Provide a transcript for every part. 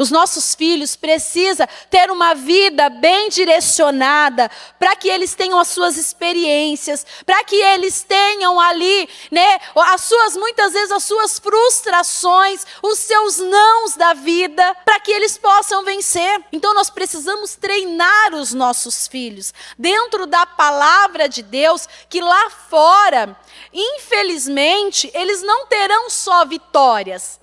Os nossos filhos precisam ter uma vida bem direcionada, para que eles tenham as suas experiências, para que eles tenham ali, né, muitas vezes as suas frustrações, os seus nãos da vida, para que eles possam vencer. Então nós precisamos treinar os nossos filhos dentro da palavra de Deus, que lá fora, infelizmente, eles não terão só vitórias.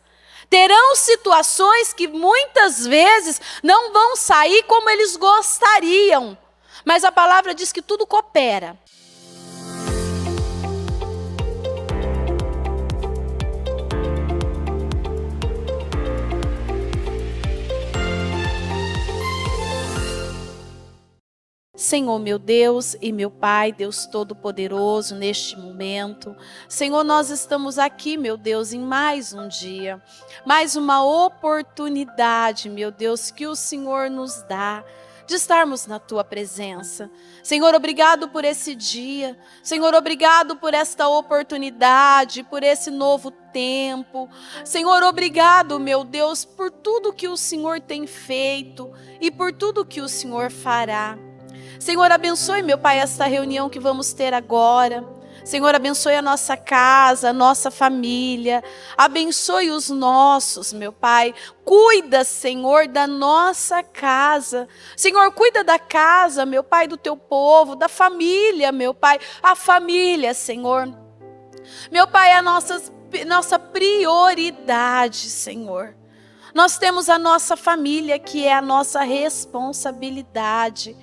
Terão situações que muitas vezes não vão sair como eles gostariam. Mas a palavra diz que tudo coopera. Senhor, meu Deus e meu Pai, Deus Todo-Poderoso, neste momento. Senhor, nós estamos aqui, meu Deus, em mais um dia, mais uma oportunidade, meu Deus, que o Senhor nos dá de estarmos na Tua presença. Senhor, obrigado por esse dia. Senhor, obrigado por esta oportunidade, por esse novo tempo. Senhor, obrigado, meu Deus, por tudo que o Senhor tem feito e por tudo que o Senhor fará. Senhor, abençoe, meu Pai, esta reunião que vamos ter agora. Senhor, abençoe a nossa casa, a nossa família. Abençoe os nossos, meu Pai. Cuida, Senhor, da nossa casa. Senhor, cuida da casa, meu Pai, do Teu povo, da família, meu Pai. A família, Senhor. Meu Pai, é a nossa prioridade, Senhor. Nós temos a nossa família, que é a nossa responsabilidade.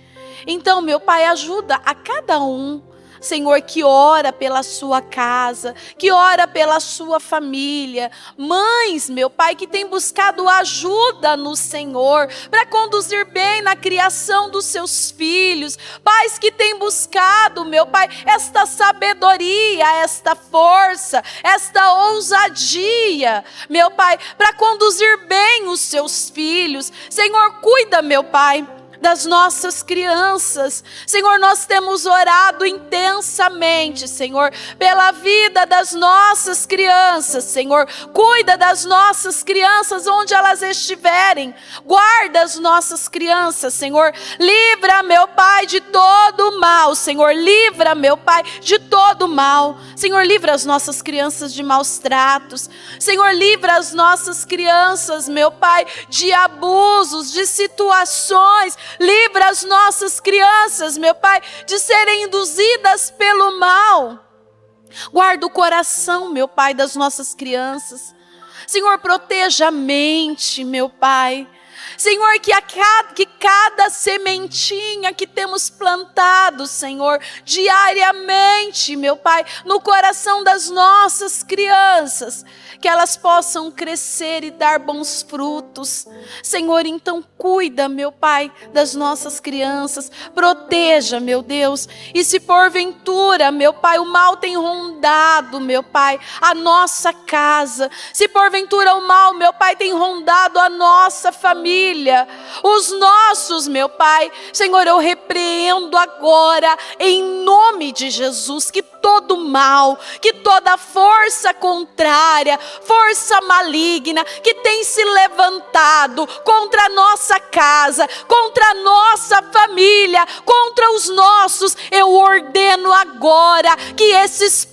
Então, meu Pai, ajuda a cada um, Senhor, que ora pela sua casa, que ora pela sua família. Mães, meu Pai, que tem buscado ajuda no Senhor, para conduzir bem na criação dos seus filhos. Pais que têm buscado, meu Pai, esta sabedoria, esta força, esta ousadia, meu Pai, para conduzir bem os seus filhos. Senhor, cuida, meu Pai, das nossas crianças. Senhor, nós temos orado intensamente, Senhor, pela vida das nossas crianças, Senhor. Cuida das nossas crianças onde elas estiverem. Guarda as nossas crianças, Senhor. Livra, meu Pai, de todo mal, Senhor. Livra, meu Pai, de todo mal. Senhor, livra as nossas crianças de maus tratos. Senhor, livra as nossas crianças, meu Pai, de abusos, de situações. Livra as nossas crianças, meu Pai, de serem induzidas pelo mal. Guarda o coração, meu Pai, das nossas crianças. Senhor, proteja a mente, meu Pai. Senhor, que cada sementinha que temos plantado, Senhor, diariamente, meu Pai, no coração das nossas crianças, que elas possam crescer e dar bons frutos. Senhor, então cuida, meu Pai, das nossas crianças, proteja, meu Deus, e se porventura, meu Pai, o mal tem rondado, meu Pai, a nossa casa, se porventura o mal, meu Pai, tem rondado a nossa família, os nossos, meu Pai, Senhor, eu repreendo agora, em nome de Jesus, que todo mal, que toda força contrária, força maligna, que tem se levantado contra a nossa casa, contra a nossa família, contra os nossos, eu ordeno agora que esse espírito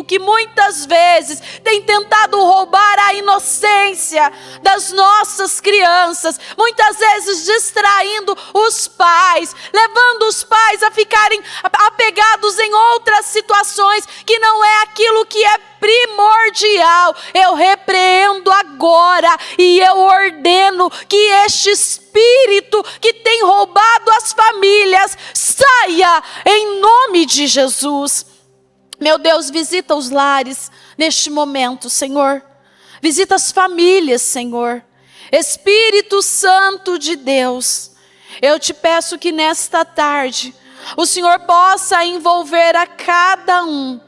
que muitas vezes tem tentado roubar a inocência das nossas crianças, muitas vezes distraindo os pais, levando os pais a ficarem apegados em outras situações que não é aquilo que é primordial. Eu repreendo agora e eu ordeno que este espírito que tem roubado as famílias saia em nome de Jesus. Meu Deus, visita os lares neste momento, Senhor. Visita as famílias, Senhor. Espírito Santo de Deus, eu te peço que nesta tarde o Senhor possa envolver a cada um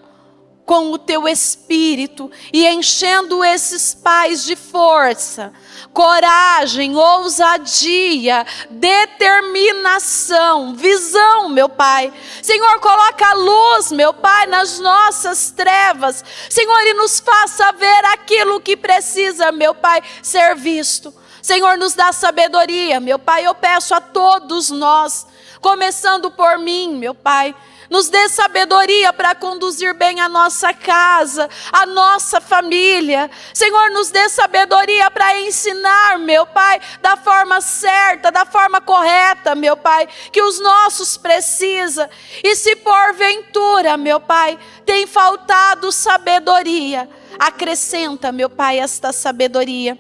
com o teu Espírito e enchendo esses pais de força, coragem, ousadia, determinação, visão, meu Pai. Senhor, coloca a luz, meu Pai, nas nossas trevas. Senhor, e nos faça ver aquilo que precisa, meu Pai, ser visto. Senhor, nos dá sabedoria, meu Pai. Eu peço a todos nós, começando por mim, meu Pai, nos dê sabedoria para conduzir bem a nossa casa, a nossa família. Senhor, nos dê sabedoria para ensinar, meu Pai, da forma certa, da forma correta, meu Pai, que os nossos precisam. E se porventura, meu Pai, tem faltado sabedoria, acrescenta, meu Pai, esta sabedoria.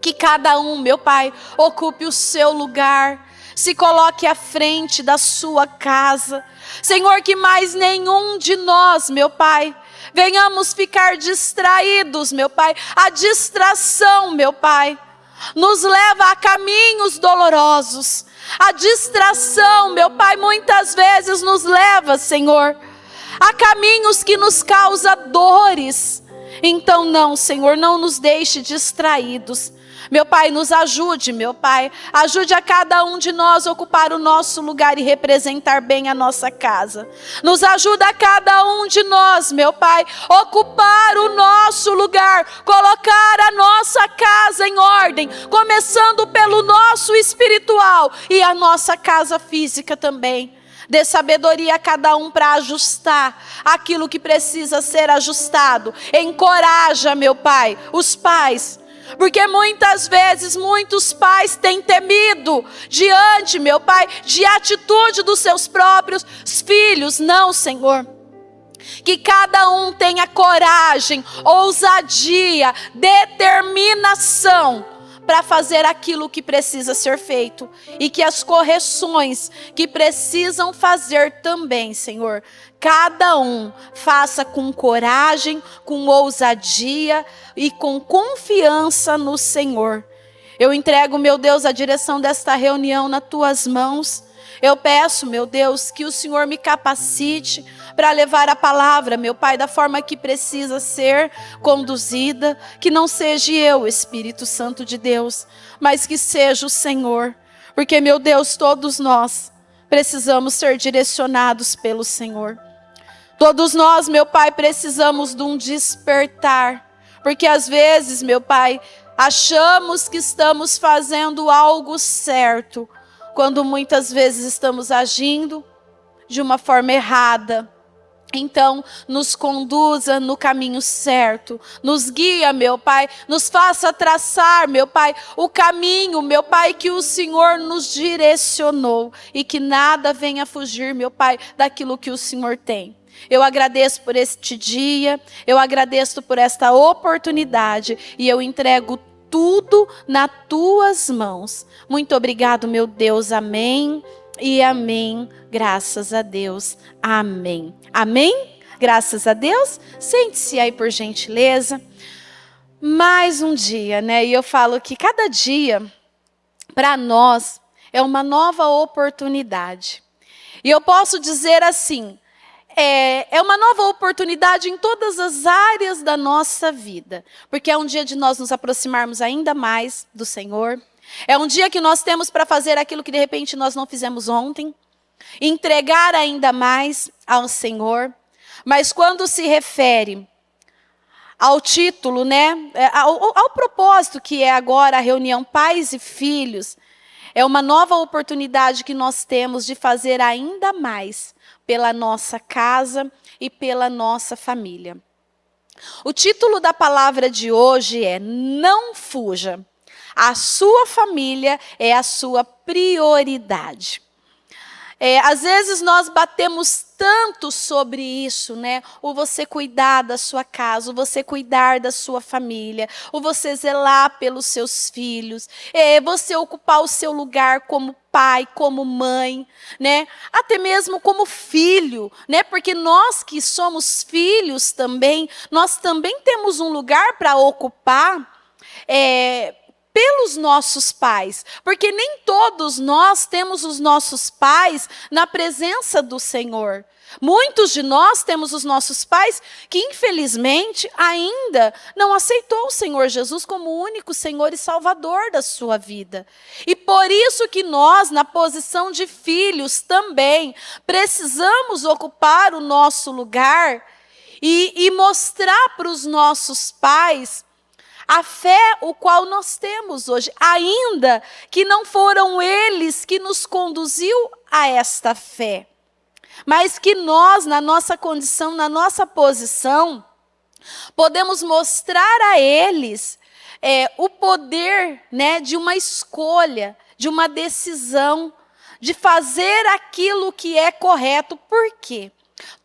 Que cada um, meu Pai, ocupe o seu lugar, se coloque à frente da sua casa. Senhor, que mais nenhum de nós, meu Pai, venhamos ficar distraídos, meu Pai. A distração, meu Pai, nos leva a caminhos dolorosos. A distração, meu Pai, muitas vezes nos leva, Senhor, a caminhos que nos causam dores. Então não, Senhor, não nos deixe distraídos. Meu Pai, nos ajude, meu Pai. Ajude a cada um de nós a ocupar o nosso lugar e representar bem a nossa casa. Nos ajuda a cada um de nós, meu Pai, ocupar o nosso lugar, colocar a nossa casa em ordem, começando pelo nosso espiritual e a nossa casa física também. Dê sabedoria a cada um para ajustar aquilo que precisa ser ajustado. Encoraja, meu Pai, os pais. Porque muitas vezes, muitos pais têm temido diante, meu Pai, de atitude dos seus próprios filhos. Não, Senhor. Que cada um tenha coragem, ousadia, determinação para fazer aquilo que precisa ser feito. E que as correções que precisam fazer também, Senhor, cada um faça com coragem, com ousadia e com confiança no Senhor. Eu entrego, meu Deus, a direção desta reunião nas tuas mãos. Eu peço, meu Deus, que o Senhor me capacite para levar a palavra, meu Pai, da forma que precisa ser conduzida. Que não seja eu, Espírito Santo de Deus, mas que seja o Senhor. Porque, meu Deus, todos nós precisamos ser direcionados pelo Senhor. Todos nós, meu Pai, precisamos de um despertar. Porque às vezes, meu Pai, achamos que estamos fazendo algo certo, quando muitas vezes estamos agindo de uma forma errada. Então, nos conduza no caminho certo, nos guia, meu Pai, nos faça traçar, meu Pai, o caminho, meu Pai, que o Senhor nos direcionou, e que nada venha fugir, meu Pai, daquilo que o Senhor tem. Eu agradeço por este dia, eu agradeço por esta oportunidade, e eu entrego tudo nas tuas mãos. Muito obrigado, meu Deus, amém e amém, graças a Deus, amém. Amém? Graças a Deus. Sente-se aí por gentileza. Mais um dia, né? E eu falo que cada dia, para nós, é uma nova oportunidade. E eu posso dizer assim, é uma nova oportunidade em todas as áreas da nossa vida. Porque é um dia de nós nos aproximarmos ainda mais do Senhor. É um dia que nós temos para fazer aquilo que de repente nós não fizemos ontem. Entregar ainda mais ao Senhor. Mas quando se refere ao título, né, ao propósito que é agora a reunião Pais e Filhos, é uma nova oportunidade que nós temos de fazer ainda mais pela nossa casa e pela nossa família. O título da palavra de hoje é: não fuja. A sua família é a sua prioridade. Às vezes nós batemos tanto sobre isso, né? O você cuidar da sua casa, o você cuidar da sua família, o você zelar pelos seus filhos, você ocupar o seu lugar como pai, como mãe, né? Até mesmo como filho, né? Porque nós que somos filhos também, nós também temos um lugar para ocupar, pelos nossos pais, porque nem todos nós temos os nossos pais na presença do Senhor. Muitos de nós temos os nossos pais que, infelizmente, ainda não aceitou o Senhor Jesus como o único Senhor e Salvador da sua vida. E por isso que nós, na posição de filhos também, precisamos ocupar o nosso lugar e mostrar para os nossos pais a fé o qual nós temos hoje, ainda que não foram eles que nos conduziu a esta fé, mas que nós, na nossa condição, na nossa posição, podemos mostrar a eles o poder, né, de uma escolha, de uma decisão, de fazer aquilo que é correto. Por quê?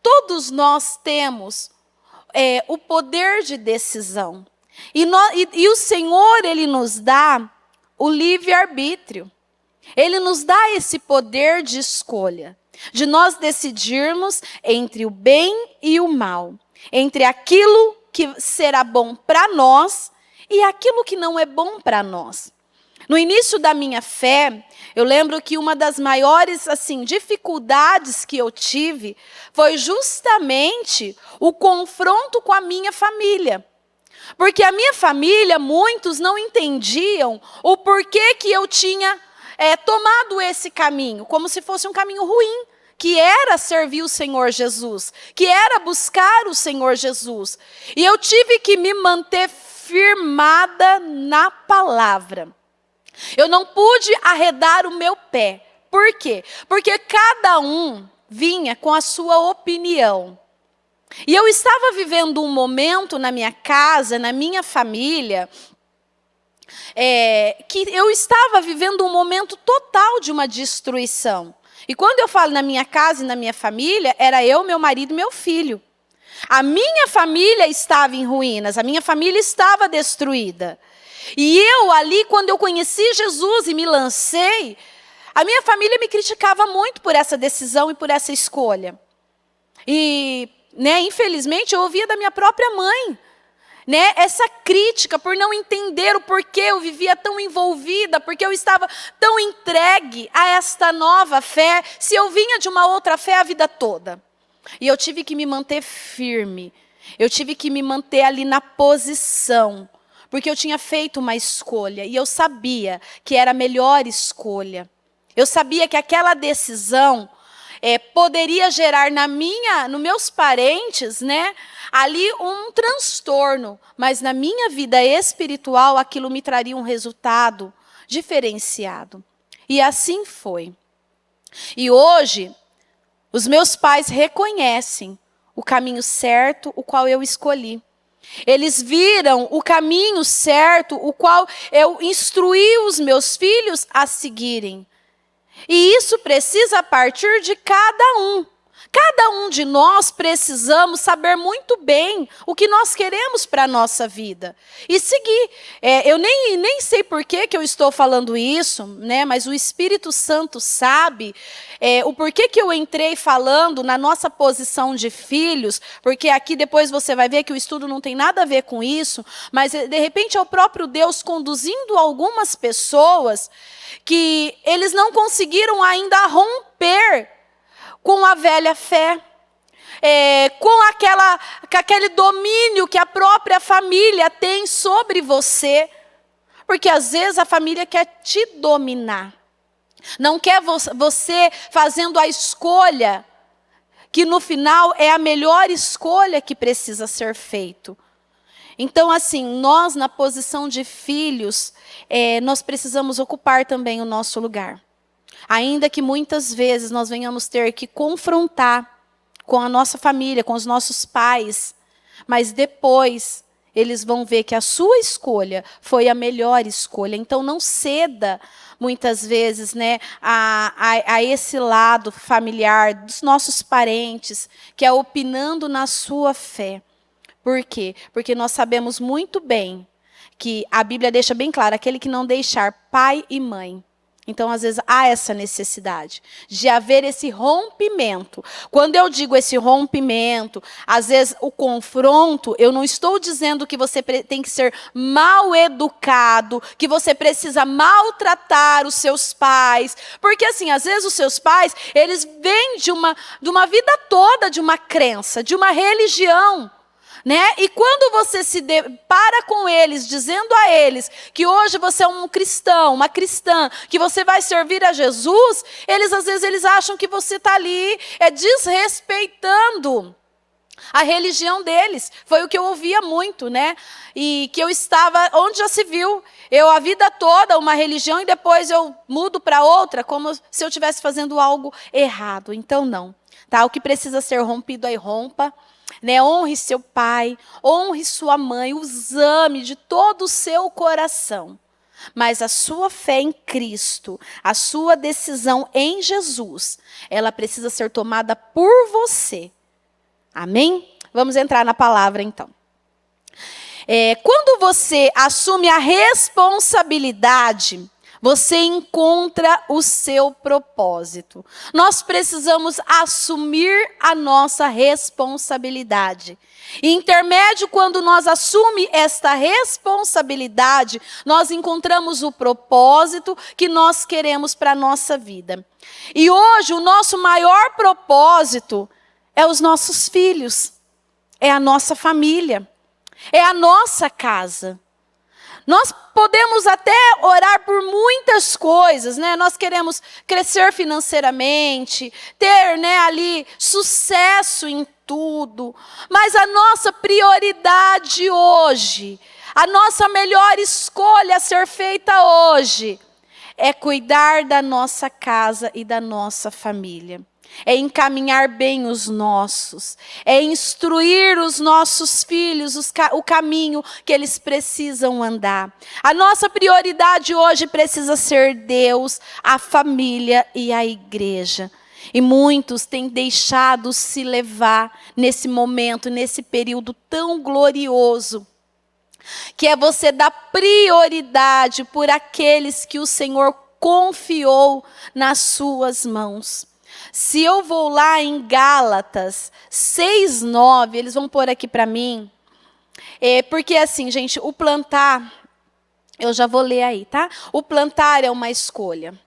Todos nós temos o poder de decisão. E o Senhor, Ele nos dá o livre-arbítrio. Ele nos dá esse poder de escolha, de nós decidirmos entre o bem e o mal, entre aquilo que será bom para nós e aquilo que não é bom para nós. No início da minha fé, eu lembro que uma das maiores dificuldades que eu tive foi justamente o confronto com a minha família. Porque a minha família, muitos não entendiam o porquê que eu tinha tomado esse caminho, como se fosse um caminho ruim, que era servir o Senhor Jesus, que era buscar o Senhor Jesus. E eu tive que me manter firmada na palavra. Eu não pude arredar o meu pé. Por quê? Porque cada um vinha com a sua opinião. E eu estava vivendo um momento na minha casa, na minha família, que eu estava vivendo um momento total de uma destruição. E quando eu falo na minha casa e na minha família, era eu, meu marido e meu filho. A minha família estava em ruínas, a minha família estava destruída. E eu ali, quando eu conheci Jesus e me lancei, a minha família me criticava muito por essa decisão e por essa escolha. E, infelizmente, eu ouvia da minha própria mãe, essa crítica por não entender o porquê eu vivia tão envolvida, porque eu estava tão entregue a esta nova fé, se eu vinha de uma outra fé a vida toda. E eu tive que me manter firme, eu tive que me manter ali na posição, porque eu tinha feito uma escolha e eu sabia que era a melhor escolha. Eu sabia que aquela decisão poderia gerar nos meus parentes, ali um transtorno, mas na minha vida espiritual aquilo me traria um resultado diferenciado. E assim foi. E hoje, os meus pais reconhecem o caminho certo, o qual eu escolhi. Eles viram o caminho certo, o qual eu instruí os meus filhos a seguirem. E isso precisa partir de cada um. Cada um de nós precisamos saber muito bem o que nós queremos para a nossa vida. E seguir. Eu nem sei por que eu estou falando isso, mas o Espírito Santo sabe o porquê que eu entrei falando na nossa posição de filhos, porque aqui depois você vai ver que o estudo não tem nada a ver com isso, mas de repente é o próprio Deus conduzindo algumas pessoas que eles não conseguiram ainda romper com a velha fé, com aquele domínio que a própria família tem sobre você. Porque às vezes a família quer te dominar. Não quer você fazendo a escolha, que no final é a melhor escolha que precisa ser feito. Então, assim, nós na posição de filhos, nós precisamos ocupar também o nosso lugar. Ainda que muitas vezes nós venhamos ter que confrontar com a nossa família, com os nossos pais, mas depois eles vão ver que a sua escolha foi a melhor escolha. Então não ceda muitas vezes a esse lado familiar dos nossos parentes, que é opinando na sua fé. Por quê? Porque nós sabemos muito bem que a Bíblia deixa bem claro, aquele que não deixar pai e mãe. Então, às vezes, há essa necessidade de haver esse rompimento. Quando eu digo esse rompimento, às vezes o confronto, eu não estou dizendo que você tem que ser mal educado, que você precisa maltratar os seus pais. Porque, assim, às vezes os seus pais, eles vêm de uma vida toda de uma crença, de uma religião. E quando você se depara com eles, dizendo a eles que hoje você é um cristão, uma cristã, que você vai servir a Jesus, às vezes eles acham que você está ali desrespeitando A religião deles foi o que eu ouvia muito, né? E que eu estava, onde já se viu, eu a vida toda uma religião e depois eu mudo para outra, como se eu estivesse fazendo algo errado. Então não, tá? O que precisa ser rompido aí rompa, né? Honre seu pai, honre sua mãe, os ame de todo o seu coração. Mas a sua fé em Cristo, a sua decisão em Jesus, ela precisa ser tomada por você. Amém? Vamos entrar na palavra então. Quando você assume a responsabilidade, você encontra o seu propósito. Nós precisamos assumir a nossa responsabilidade. E intermédio, quando nós assumimos esta responsabilidade, nós encontramos o propósito que nós queremos para a nossa vida. E hoje o nosso maior propósito é os nossos filhos, é a nossa família, é a nossa casa. Nós podemos até orar por muitas coisas, né? Nós queremos crescer financeiramente, ter, né, ali sucesso em tudo, mas a nossa prioridade hoje, a nossa melhor escolha a ser feita hoje, é cuidar da nossa casa e da nossa família. É encaminhar bem os nossos, é instruir os nossos filhos o caminho que eles precisam andar. A nossa prioridade hoje precisa ser Deus, a família e a igreja. E muitos têm deixado se levar nesse momento, nesse período tão glorioso, que é você dar prioridade por aqueles que o Senhor confiou nas suas mãos. Se eu vou lá em Gálatas 6:9, eles vão pôr aqui para mim, porque assim, gente, o plantar, eu já vou ler aí, tá? O plantar é uma escolha,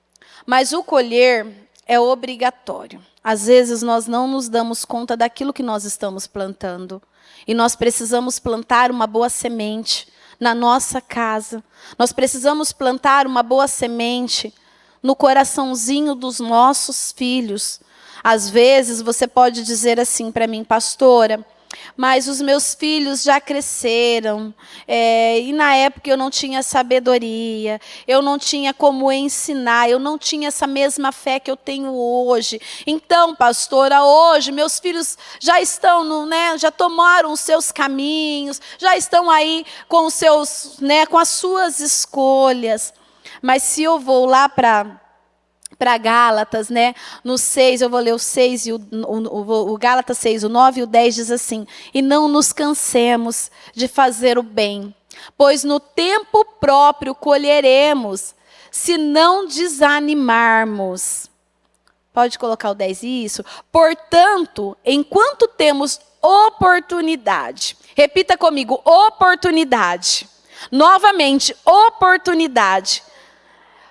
mas o colher é obrigatório. Às vezes nós não nos damos conta daquilo que nós estamos plantando, e nós precisamos plantar uma boa semente na nossa casa. Nós precisamos plantar uma boa semente no coraçãozinho dos nossos filhos. Às vezes você pode dizer assim para mim, pastora, mas os meus filhos já cresceram, e na época eu não tinha sabedoria, eu não tinha como ensinar, eu não tinha essa mesma fé que eu tenho hoje. Então, pastora, hoje meus filhos já estão, já tomaram os seus caminhos, já estão aí com os seus, com as suas escolhas. Mas se eu vou lá para Gálatas, no 6, eu vou ler o 6, o Gálatas 6, o 9 e o 10 diz assim: e não nos cansemos de fazer o bem, pois no tempo próprio colheremos, se não desanimarmos. Pode colocar o 10 isso? Portanto, enquanto temos oportunidade, repita comigo, oportunidade. Novamente, oportunidade.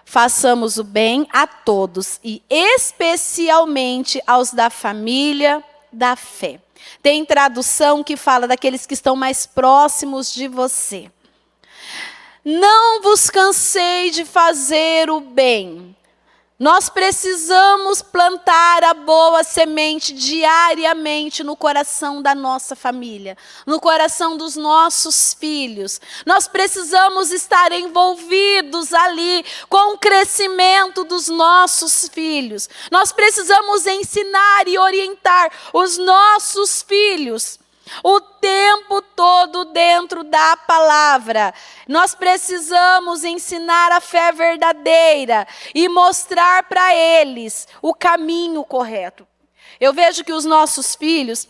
Façamos o bem a todos, e especialmente aos da família da fé. Tem tradução que fala daqueles que estão mais próximos de você. Não vos cansei de fazer o bem. Nós precisamos plantar a boa semente diariamente no coração da nossa família, no coração dos nossos filhos. Nós precisamos estar envolvidos ali com o crescimento dos nossos filhos. Nós precisamos ensinar e orientar os nossos filhos o tempo todo dentro da palavra. Nós precisamos ensinar a fé verdadeira e mostrar para eles o caminho correto. Eu vejo que os nossos filhos,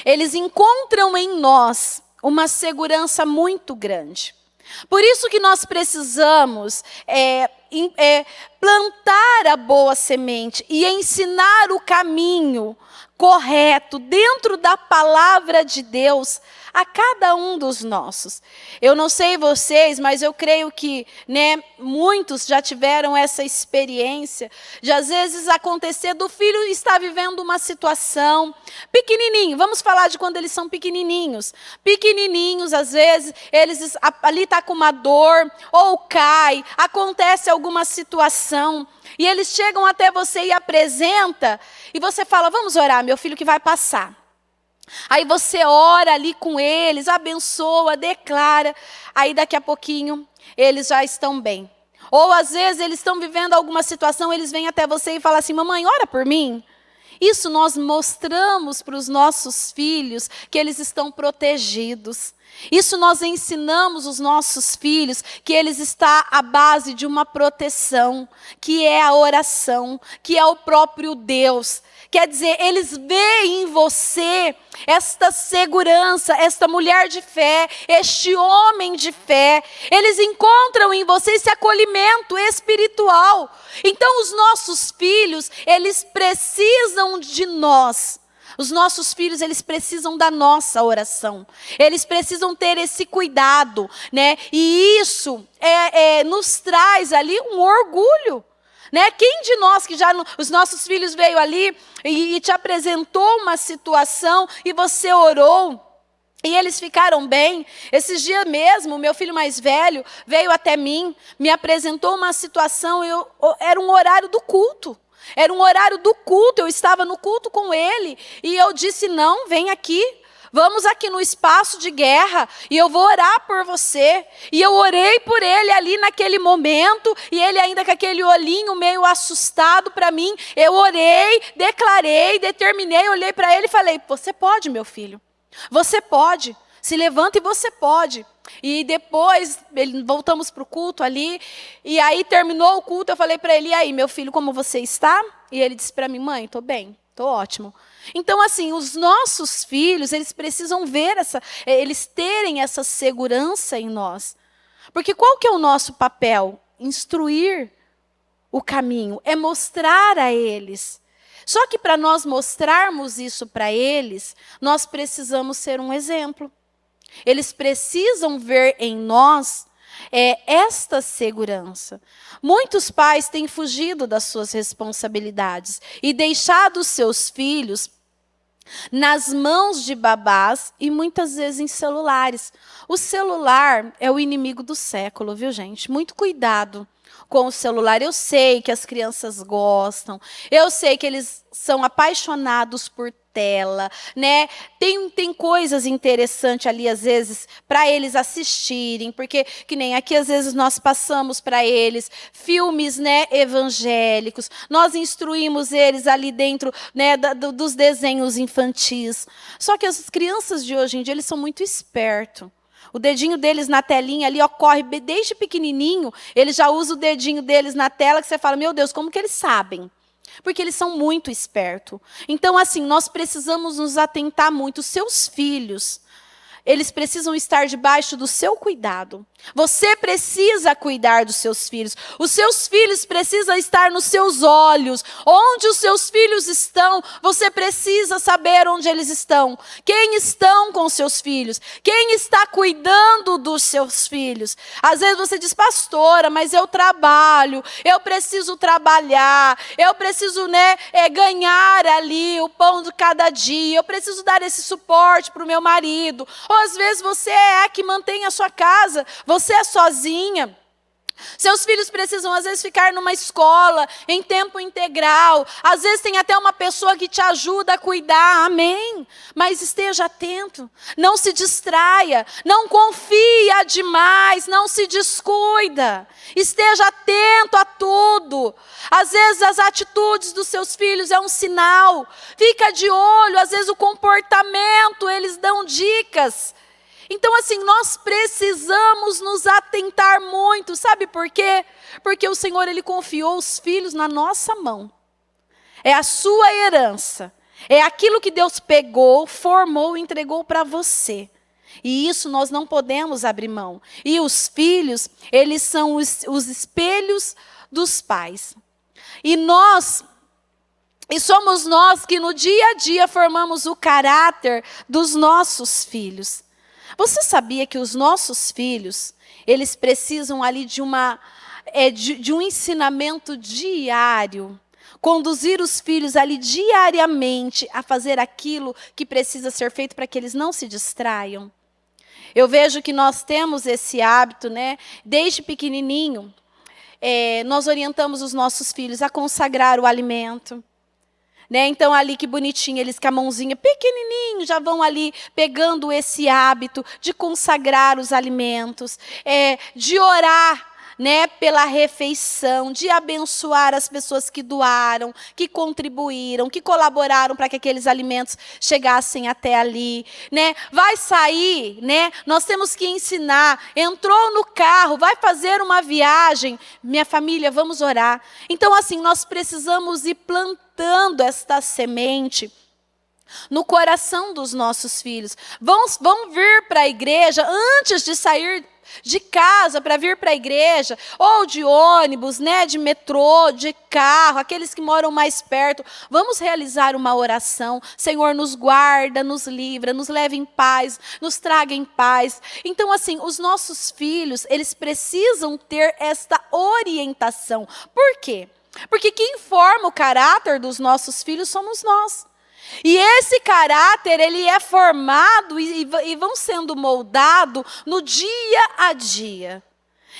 eles encontram em nós uma segurança muito grande. Por isso que nós precisamos plantar a boa semente e ensinar o caminho correto dentro da palavra de Deus a cada um dos nossos. Eu não sei vocês, mas eu creio que, muitos já tiveram essa experiência de às vezes acontecer do filho estar vivendo uma situação pequenininho. Vamos falar de quando eles são pequenininhos. Pequenininhos, às vezes, eles ali tá com uma dor ou cai, acontece alguma situação e eles chegam até você e apresenta e você fala: vamos orar, meu filho, que vai passar. Aí você ora ali com eles, abençoa, declara. Aí daqui a pouquinho eles já estão bem. Ou às vezes eles estão vivendo alguma situação, eles vêm até você e falam assim: mamãe, ora por mim. Isso nós mostramos para os nossos filhos que eles estão protegidos. Isso nós ensinamos os nossos filhos que eles estão à base de uma proteção, que é a oração, que é o próprio Deus. Quer dizer, eles veem em você esta segurança, esta mulher de fé, este homem de fé. Eles encontram em você esse acolhimento espiritual. Então, os nossos filhos, eles precisam de nós. Os nossos filhos, eles precisam da nossa oração. Eles precisam ter esse cuidado, né? E isso nos traz ali um orgulho. Né? Quem de nós que os nossos filhos veio ali e te apresentou uma situação e você orou e eles ficaram bem? Esses dias mesmo, meu filho mais velho veio até mim, me apresentou uma situação, era um horário do culto. Era um horário do culto, eu estava no culto com ele e eu disse: não, vem aqui. Vamos aqui no espaço de guerra e eu vou orar por você. E eu orei por ele ali naquele momento, e ele ainda com aquele olhinho meio assustado para mim. Eu orei, declarei, determinei, olhei para ele e falei: você pode, meu filho. Você pode. Se levanta e você pode. E depois voltamos para o culto ali, e aí terminou o culto, eu falei para ele: e aí, meu filho, como você está? E ele disse para mim: mãe, estou bem, estou ótimo. Então, assim, os nossos filhos, eles precisam ver eles terem essa segurança em nós. Porque qual que é o nosso papel? Instruir o caminho, é mostrar a eles. Só que para nós mostrarmos isso para eles, nós precisamos ser um exemplo. Eles precisam ver em nós esta segurança. Muitos pais têm fugido das suas responsabilidades e deixado os seus filhos nas mãos de babás e muitas vezes em celulares. O celular é o inimigo do século, viu, gente? Muito cuidado com o celular. Eu sei que as crianças gostam, eu sei que eles são apaixonados por tela, né? Tem coisas interessantes ali, às vezes, para eles assistirem, porque, que nem aqui, às vezes, nós passamos para eles filmes, né, evangélicos, nós instruímos eles ali dentro, né, dos desenhos infantis. Só que as crianças de hoje em dia, eles são muito espertos. O dedinho deles na telinha ali, corre desde pequenininho, eles já usam o dedinho deles na tela, que você fala: meu Deus, como que eles sabem? Porque eles são muito espertos. Então, assim, nós precisamos nos atentar muito. Os seus filhos, eles precisam estar debaixo do seu cuidado. Você precisa cuidar dos seus filhos. Os seus filhos precisam estar nos seus olhos. Onde os seus filhos estão, você precisa saber onde eles estão. Quem estão com os seus filhos? Quem está cuidando dos seus filhos? Às vezes você diz: pastora, mas eu trabalho, eu preciso trabalhar, eu preciso, né, ganhar ali o pão de cada dia, eu preciso dar esse suporte para o meu marido. Ou às vezes você é a que mantém a sua casa, você é sozinha. Seus filhos precisam, às vezes, ficar numa escola em tempo integral. Às vezes tem até uma pessoa que te ajuda a cuidar, amém. Mas esteja atento, não se distraia, não confia demais, não se descuida. Esteja atento a tudo. Às vezes as atitudes dos seus filhos é um sinal. Fica de olho, às vezes o comportamento, eles dão dicas. Então, assim, nós precisamos nos atentar muito. Sabe por quê? Porque o Senhor, Ele confiou os filhos na nossa mão. É a sua herança. É aquilo que Deus pegou, formou e entregou para você. E isso nós não podemos abrir mão. E os filhos, eles são os espelhos dos pais. E somos nós que no dia a dia formamos o caráter dos nossos filhos. Você sabia que os nossos filhos, eles precisam ali de um ensinamento diário? Conduzir os filhos ali diariamente a fazer aquilo que precisa ser feito para que eles não se distraiam. Eu vejo que nós temos esse hábito, né? Desde pequenininho, nós orientamos os nossos filhos a consagrar o alimento. né? Então ali que bonitinho, eles com a mãozinha pequenininho já vão ali pegando esse hábito de consagrar os alimentos, de orar, né, pela refeição, de abençoar as pessoas que doaram, que contribuíram, que colaboraram para que aqueles alimentos chegassem até ali, né? Vai sair, né? Nós temos que ensinar. Entrou no carro, vai fazer uma viagem, minha família, vamos orar. Então, assim, nós precisamos ir plantando esta semente no coração dos nossos filhos. Vão vir para a igreja antes de sair de casa para vir para a igreja, ou de ônibus, né, de metrô, de carro, aqueles que moram mais perto. Vamos realizar uma oração. Senhor, nos guarda, nos livra, nos leve em paz, nos traga em paz. Então, assim, os nossos filhos, eles precisam ter esta orientação. Por quê? Porque quem forma o caráter dos nossos filhos somos nós. E esse caráter, ele é formado e vão sendo moldado no dia a dia.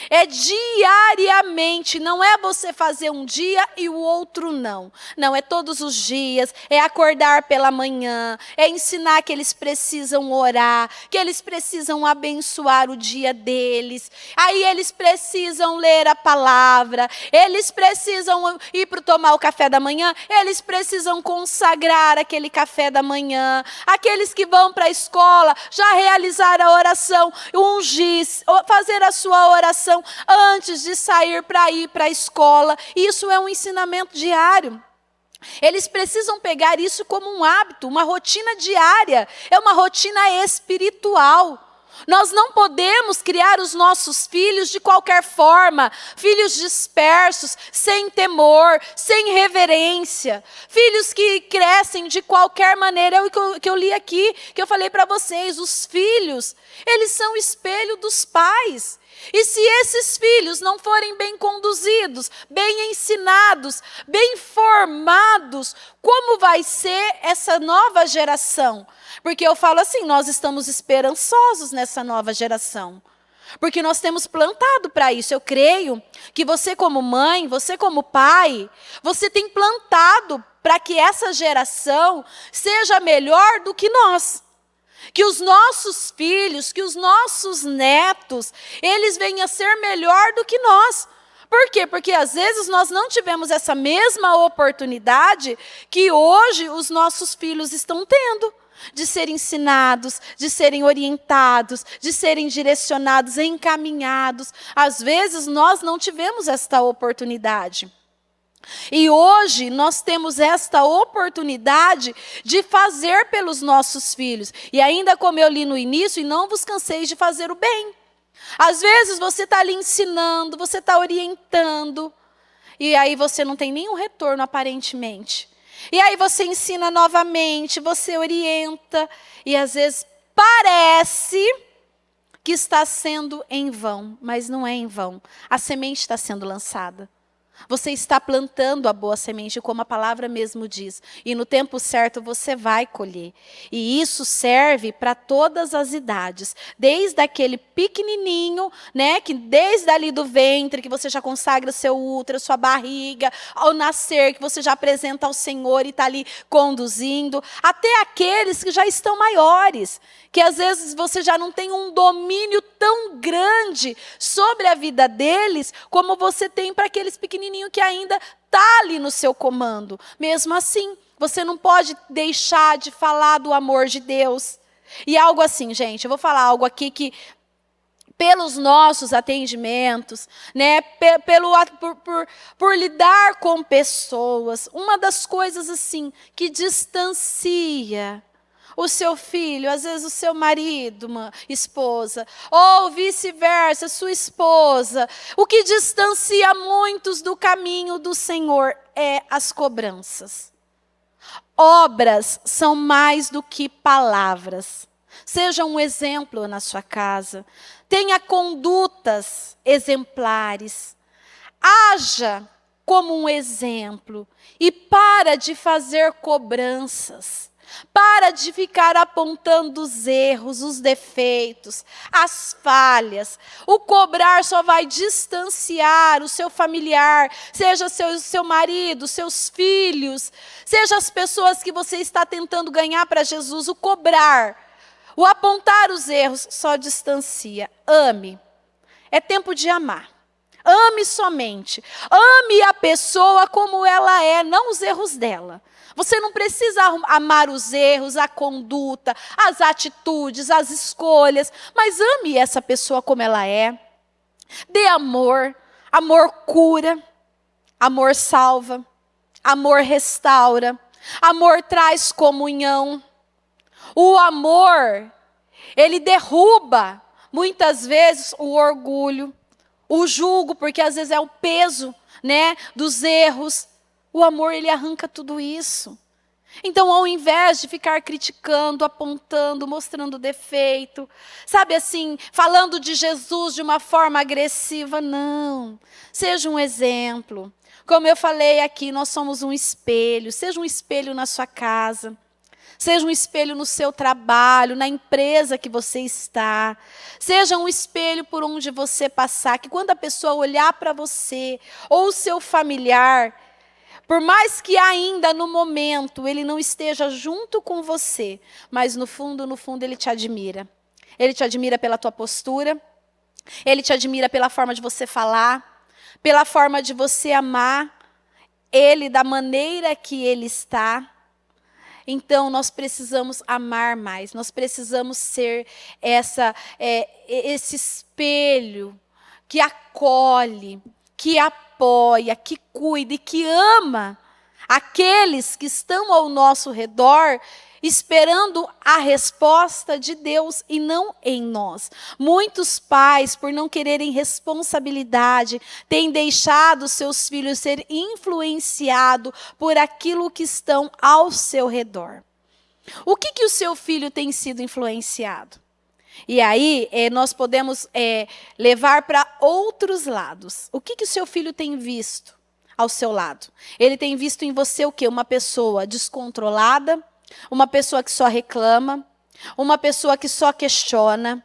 É diariamente, não é você fazer um dia e o outro não. Não, é todos os dias, é acordar pela manhã, é ensinar que eles precisam orar, que eles precisam abençoar o dia deles. Aí eles precisam ler a palavra, eles precisam ir para tomar o café da manhã, eles precisam consagrar aquele café da manhã. Aqueles que vão para a escola, já realizar a oração, ungir, fazer a sua oração antes de sair para ir para a escola. Isso é um ensinamento diário. Eles precisam pegar isso como um hábito, uma rotina diária. É uma rotina espiritual. Nós não podemos criar os nossos filhos de qualquer forma, filhos dispersos, sem temor, sem reverência, filhos que crescem de qualquer maneira. É o que eu li aqui, que eu falei para vocês, os filhos, eles são o espelho dos pais. E se esses filhos não forem bem conduzidos, bem ensinados, bem formados, como vai ser essa nova geração? Porque eu falo assim, nós estamos esperançosos nessa nova geração. Porque nós temos plantado para isso. Eu creio que você como mãe, você como pai, você tem plantado para que essa geração seja melhor do que nós. Que os nossos filhos, que os nossos netos, eles venham a ser melhor do que nós. Por quê? Porque às vezes nós não tivemos essa mesma oportunidade que hoje os nossos filhos estão tendo. De serem ensinados, de serem orientados, de serem direcionados, encaminhados. Às vezes nós não tivemos esta oportunidade. E hoje nós temos esta oportunidade de fazer pelos nossos filhos. E ainda como eu li no início, e não vos canseis de fazer o bem. Às vezes você está ali ensinando, você está orientando, e aí você não tem nenhum retorno aparentemente. E aí você ensina novamente, você orienta, e às vezes parece que está sendo em vão, mas não é em vão. A semente está sendo lançada. Você está plantando a boa semente, como a palavra mesmo diz. E no tempo certo você vai colher. E isso serve para todas as idades. Desde aquele pequenininho, né, que desde ali do ventre, que você já consagra seu útero, sua barriga, ao nascer, que você já apresenta ao Senhor e está ali conduzindo, até aqueles que já estão maiores, que às vezes você já não tem um domínio tão grande sobre a vida deles, como você tem para aqueles pequenininhos que ainda está ali no seu comando. Mesmo assim, você não pode deixar de falar do amor de Deus. E algo assim, gente, eu vou falar algo aqui que, pelos nossos atendimentos, né, por lidar com pessoas, uma das coisas assim que distancia o seu filho, às vezes o seu marido, uma esposa, ou vice-versa, sua esposa. O que distancia muitos do caminho do Senhor é as cobranças. Obras são mais do que palavras. Seja um exemplo na sua casa. Tenha condutas exemplares. Haja como um exemplo. E para de fazer cobranças. Para de ficar apontando os erros, os defeitos, as falhas. O cobrar só vai distanciar o seu familiar, seja seu marido, seus filhos, seja as pessoas que você está tentando ganhar para Jesus. O cobrar, o apontar os erros só distancia. Ame. É tempo de amar. Ame somente. Ame a pessoa como ela é, não os erros dela. Você não precisa amar os erros, a conduta, as atitudes, as escolhas, mas ame essa pessoa como ela é. Dê amor. Amor cura. Amor salva. Amor restaura. Amor traz comunhão. O amor, ele derruba muitas vezes o orgulho, o jugo, porque às vezes é o peso, né, dos erros. O amor, ele arranca tudo isso. Então, ao invés de ficar criticando, apontando, mostrando defeito, sabe assim, falando de Jesus de uma forma agressiva, não. Seja um exemplo. Como eu falei aqui, nós somos um espelho. Seja um espelho na sua casa. Seja um espelho no seu trabalho, na empresa que você está. Seja um espelho por onde você passar, que quando a pessoa olhar para você, ou o seu familiar, por mais que ainda no momento ele não esteja junto com você, mas no fundo ele te admira. Ele te admira pela tua postura, ele te admira pela forma de você falar, pela forma de você amar ele da maneira que ele está. Então, nós precisamos amar mais, nós precisamos ser esse espelho que acolhe, que apoia, que cuida e que ama aqueles que estão ao nosso redor, esperando a resposta de Deus e não em nós. Muitos pais, por não quererem responsabilidade, têm deixado seus filhos ser influenciados por aquilo que estão ao seu redor. O que o seu filho tem sido influenciado? E aí, nós podemos levar para outros lados. O que o seu filho tem visto ao seu lado? Ele tem visto em você o quê? Uma pessoa descontrolada, uma pessoa que só reclama, uma pessoa que só questiona,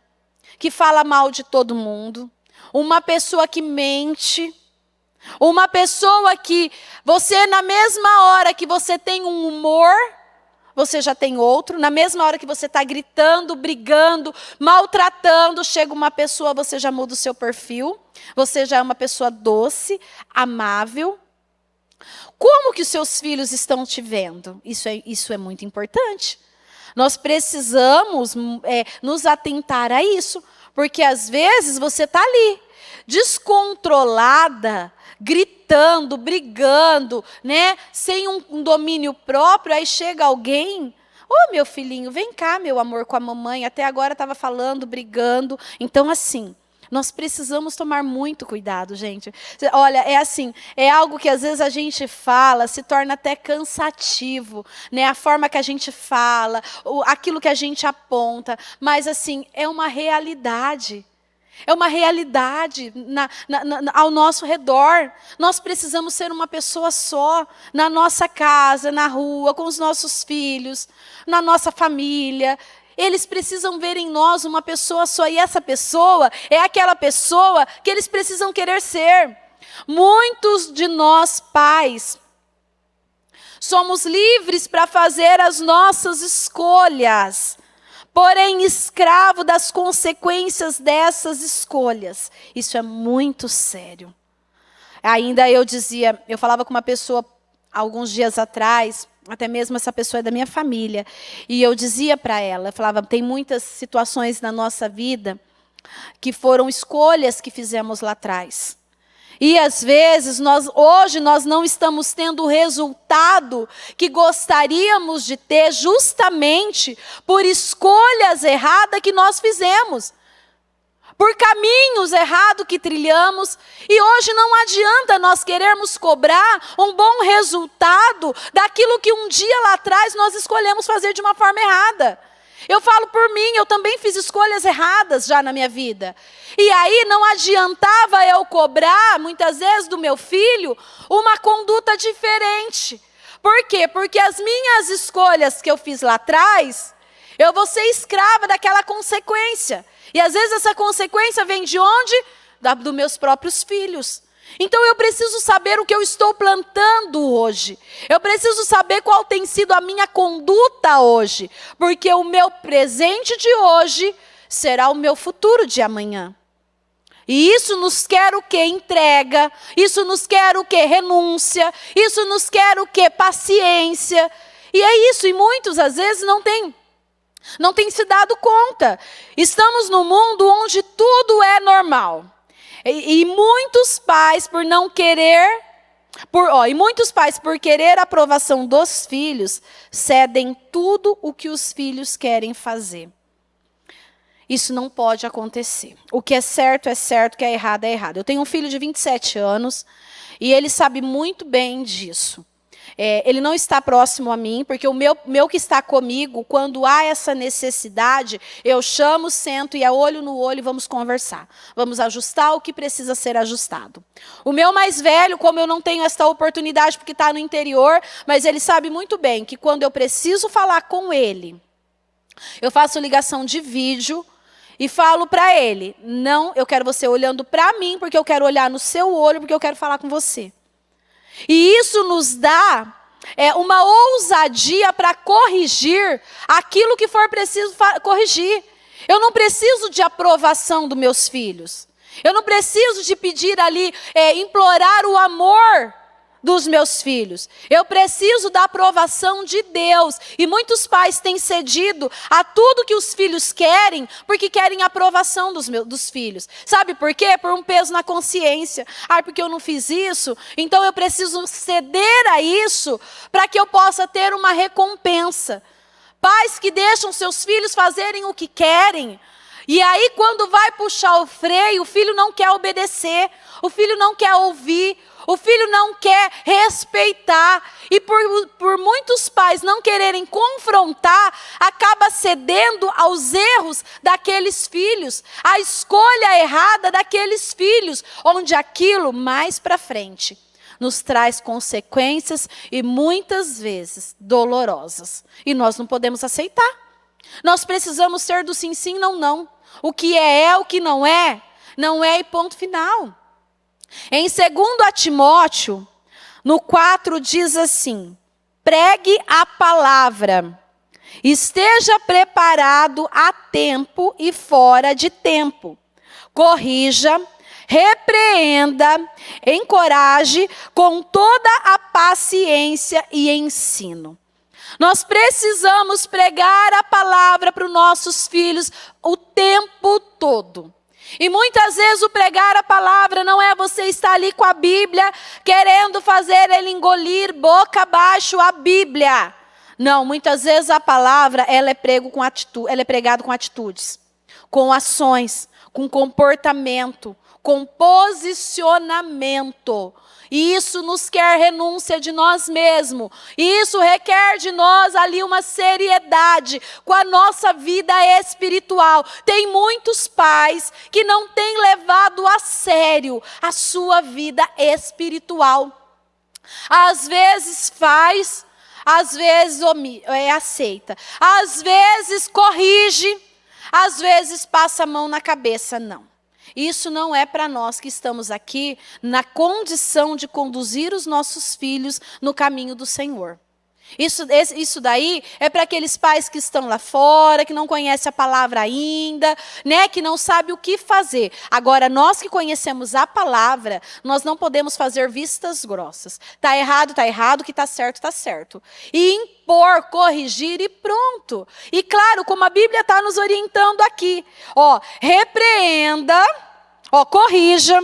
que fala mal de todo mundo, uma pessoa que mente, uma pessoa que você, na mesma hora que você tem um humor, você já tem outro. Na mesma hora que você está gritando, brigando, maltratando, chega uma pessoa, você já muda o seu perfil. Você já é uma pessoa doce, amável. Como que os seus filhos estão te vendo? Isso é muito importante. Nós precisamos nos atentar a isso. Porque às vezes você está ali, descontrolada, gritando, brigando, né? Sem um domínio próprio, aí chega alguém, meu filhinho, vem cá, meu amor, com a mamãe, até agora estava falando, brigando. Então, assim, nós precisamos tomar muito cuidado, gente. Olha, é assim, é algo que às vezes a gente fala, se torna até cansativo, né? A forma que a gente fala, aquilo que a gente aponta, mas assim, é uma realidade. É uma realidade ao nosso redor. Nós precisamos ser uma pessoa só, na nossa casa, na rua, com os nossos filhos, na nossa família. Eles precisam ver em nós uma pessoa só, e essa pessoa é aquela pessoa que eles precisam querer ser. Muitos de nós, pais, somos livres para fazer as nossas escolhas, porém escravo das consequências dessas escolhas. Isso é muito sério. Ainda eu falava com uma pessoa alguns dias atrás, até mesmo essa pessoa é da minha família, e eu dizia para ela, eu falava, tem muitas situações na nossa vida que foram escolhas que fizemos lá atrás. E às vezes, hoje nós não estamos tendo o resultado que gostaríamos de ter justamente por escolhas erradas que nós fizemos. Por caminhos errados que trilhamos. E hoje não adianta nós querermos cobrar um bom resultado daquilo que um dia lá atrás nós escolhemos fazer de uma forma errada. Eu falo por mim, eu também fiz escolhas erradas já na minha vida. E aí não adiantava eu cobrar, muitas vezes, do meu filho, uma conduta diferente. Por quê? Porque as minhas escolhas que eu fiz lá atrás, eu vou ser escrava daquela consequência. E às vezes essa consequência vem de onde? Dos meus próprios filhos. Então eu preciso saber o que eu estou plantando hoje. Eu preciso saber qual tem sido a minha conduta hoje. Porque o meu presente de hoje será o meu futuro de amanhã. E isso nos quer o quê? Entrega. Isso nos quer o quê? Renúncia. Isso nos quer o quê? Paciência. E é isso. E muitos às vezes não têm se dado conta. Estamos num mundo onde tudo é normal. E muitos pais por não querer, por querer a aprovação dos filhos, cedem tudo o que os filhos querem fazer. Isso não pode acontecer. O que é certo, o que é errado, é errado. Eu tenho um filho de 27 anos e ele sabe muito bem disso. Ele não está próximo a mim, porque o meu que está comigo, quando há essa necessidade, eu chamo, sento e é olho no olho e vamos conversar. Vamos ajustar o que precisa ser ajustado. O meu mais velho, como eu não tenho esta oportunidade porque está no interior, mas ele sabe muito bem que quando eu preciso falar com ele, eu faço ligação de vídeo e falo para ele, não, eu quero você olhando para mim, porque eu quero olhar no seu olho, porque eu quero falar com você. E isso nos dá uma ousadia para corrigir aquilo que for preciso corrigir. Eu não preciso de aprovação dos meus filhos. Eu não preciso de pedir ali, implorar o amor dos meus filhos. Eu preciso da aprovação de Deus. E muitos pais têm cedido a tudo que os filhos querem, porque querem a aprovação dos filhos. Sabe por quê? Por um peso na consciência. Porque eu não fiz isso, então eu preciso ceder a isso para que eu possa ter uma recompensa. Pais que deixam seus filhos fazerem o que querem, e aí quando vai puxar o freio, o filho não quer obedecer, o filho não quer ouvir, o filho não quer respeitar. E por muitos pais não quererem confrontar, acaba cedendo aos erros daqueles filhos, à escolha errada daqueles filhos, onde aquilo mais para frente nos traz consequências e muitas vezes dolorosas. E nós não podemos aceitar. Nós precisamos ser do sim, sim, não, não. O que é, o que não é e ponto final. Em 2 Timóteo, no 4, diz assim: pregue a palavra, esteja preparado a tempo e fora de tempo, corrija, repreenda, encoraje com toda a paciência e ensino. Nós precisamos pregar a palavra para os nossos filhos o tempo todo. E muitas vezes o pregar a palavra não é você estar ali com a Bíblia, querendo fazer ele engolir boca abaixo a Bíblia. Não, muitas vezes a palavra ela é pregada com atitudes, com ações, com comportamento, com posicionamento. E isso nos quer renúncia de nós mesmos. E isso requer de nós ali uma seriedade com a nossa vida espiritual. Tem muitos pais que não têm levado a sério a sua vida espiritual. Às vezes faz, às vezes aceita. Às vezes corrige, às vezes passa a mão na cabeça, não. Isso não é para nós que estamos aqui na condição de conduzir os nossos filhos no caminho do Senhor. Isso daí é para aqueles pais que estão lá fora, que não conhecem a palavra ainda, né, que não sabem o que fazer. Agora, nós que conhecemos a palavra, nós não podemos fazer vistas grossas. Está errado, o que está certo. E impor, corrigir e pronto. E claro, como a Bíblia está nos orientando aqui, repreenda, corrija,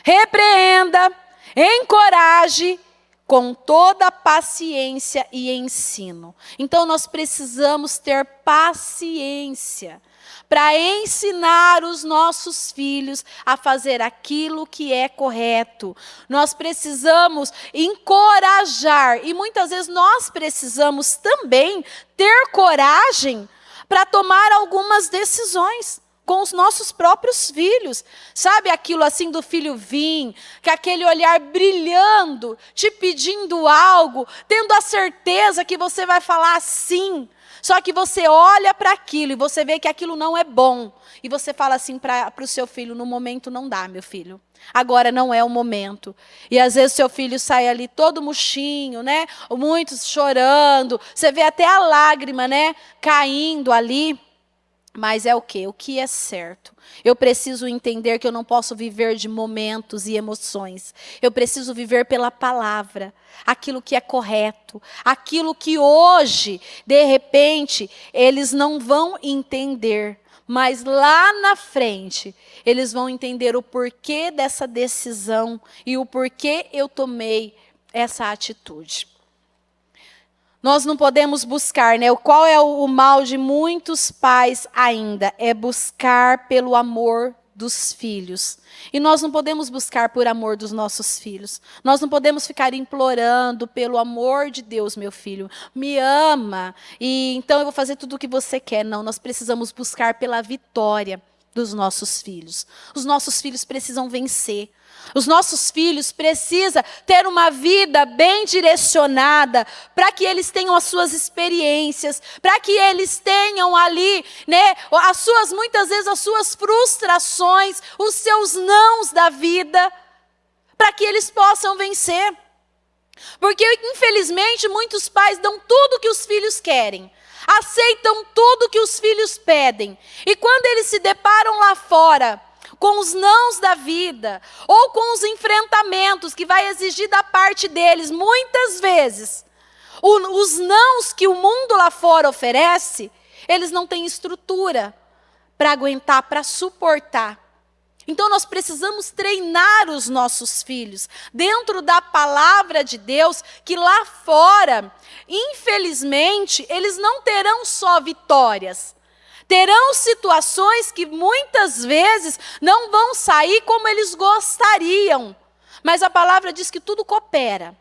repreenda, encoraje, com toda paciência e ensino. Então, nós precisamos ter paciência para ensinar os nossos filhos a fazer aquilo que é correto. Nós precisamos encorajar, e muitas vezes nós precisamos também ter coragem para tomar algumas decisões. com os nossos próprios filhos. Sabe aquilo assim do filho vir, com aquele olhar brilhando, te pedindo algo, tendo a certeza que você vai falar sim. Só que você olha para aquilo e você vê que aquilo não é bom. E você fala assim para o seu filho, no momento não dá, meu filho. Agora não é o momento. E às vezes seu filho sai ali todo murchinho, né? Muitos chorando. Você vê até a lágrima, né? Caindo ali. Mas é o quê? O que é certo? Eu preciso entender que eu não posso viver de momentos e emoções. Eu preciso viver pela palavra, aquilo que é correto, aquilo que hoje, de repente, eles não vão entender. Mas lá na frente, eles vão entender o porquê dessa decisão e o porquê eu tomei essa atitude. Nós não podemos buscar, né? Qual é o mal de muitos pais ainda? É buscar pelo amor dos filhos. E nós não podemos buscar por amor dos nossos filhos. Nós não podemos ficar implorando pelo amor de Deus, meu filho. Me ama, e então eu vou fazer tudo o que você quer. Não, nós precisamos buscar pela vitória dos nossos filhos. Os nossos filhos precisam vencer. Os nossos filhos precisam ter uma vida bem direcionada para que eles tenham as suas experiências, para que eles tenham ali, né, muitas vezes as suas frustrações, os seus nãos da vida, para que eles possam vencer. Porque, infelizmente, muitos pais dão tudo o que os filhos querem. Aceitam tudo que os filhos pedem. E quando eles se deparam lá fora com os nãos da vida, ou com os enfrentamentos que vai exigir da parte deles, muitas vezes, os nãos que o mundo lá fora oferece, eles não têm estrutura para aguentar, para suportar. Então nós precisamos treinar os nossos filhos dentro da palavra de Deus, que lá fora, infelizmente, eles não terão só vitórias. Terão situações que muitas vezes não vão sair como eles gostariam. Mas a palavra diz que tudo coopera.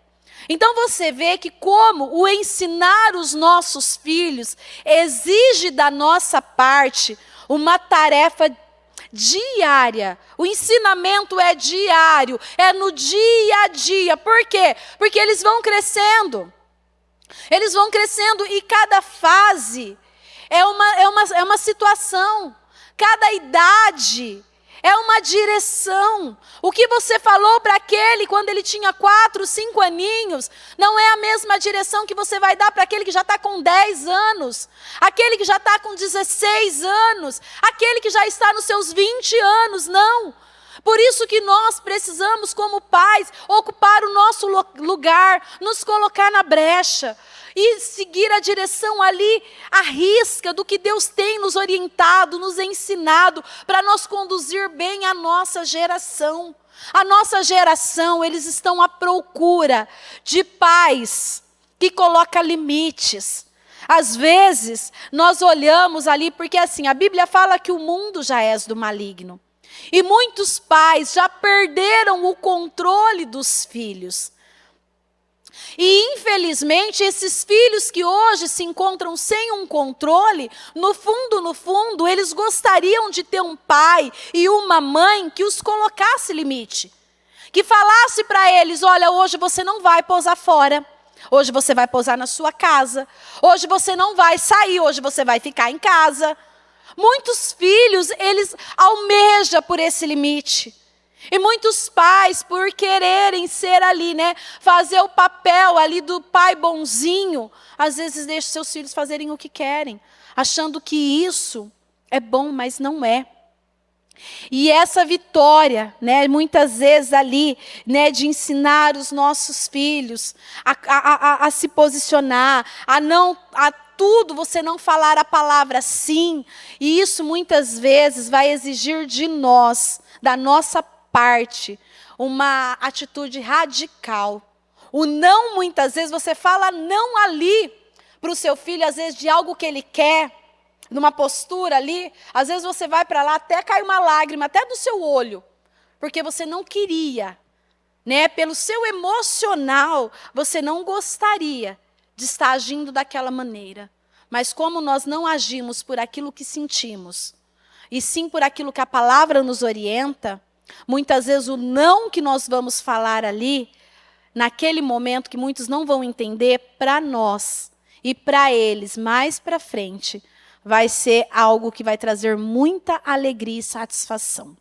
Então você vê que como o ensinar os nossos filhos exige da nossa parte uma tarefa diária. O ensinamento é diário, é no dia a dia. Por quê? Porque eles vão crescendo. Eles vão crescendo e cada fase é uma situação, cada idade é uma direção. O que você falou para aquele quando ele tinha 4, 5 aninhos, não é a mesma direção que você vai dar para aquele que já está com 10 anos, aquele que já está com 16 anos, aquele que já está nos seus 20 anos, não. Por isso que nós precisamos, como pais, ocupar o nosso lugar, nos colocar na brecha e seguir a direção ali, à risca do que Deus tem nos orientado, nos ensinado, para nós conduzir bem a nossa geração. A nossa geração, eles estão à procura de pais que colocam limites. Às vezes, nós olhamos ali, porque assim, a Bíblia fala que o mundo já é do maligno. E muitos pais já perderam o controle dos filhos. E, infelizmente, esses filhos que hoje se encontram sem um controle, no fundo, eles gostariam de ter um pai e uma mãe que os colocasse limite. Que falasse para eles, olha, hoje você não vai pousar fora. Hoje você vai pousar na sua casa. Hoje você não vai sair, hoje você vai ficar em casa. Muitos filhos, eles almejam por esse limite. E muitos pais, por quererem ser ali, né, fazer o papel ali do pai bonzinho, às vezes deixam seus filhos fazerem o que querem, achando que isso é bom, mas não é. E essa vitória, né, muitas vezes ali, né, de ensinar os nossos filhos a se posicionar, a tudo você não falar a palavra sim, e isso muitas vezes vai exigir de nós, da nossa parte, uma atitude radical. O não, muitas vezes, você fala não ali para o seu filho, às vezes de algo que ele quer, numa postura ali, às vezes você vai para lá, até cai uma lágrima, até do seu olho, porque você não queria, né? Pelo seu emocional, você não gostaria de estar agindo daquela maneira. Mas como nós não agimos por aquilo que sentimos, e sim por aquilo que a palavra nos orienta, muitas vezes o não que nós vamos falar ali, naquele momento que muitos não vão entender, para nós e para eles mais para frente, vai ser algo que vai trazer muita alegria e satisfação.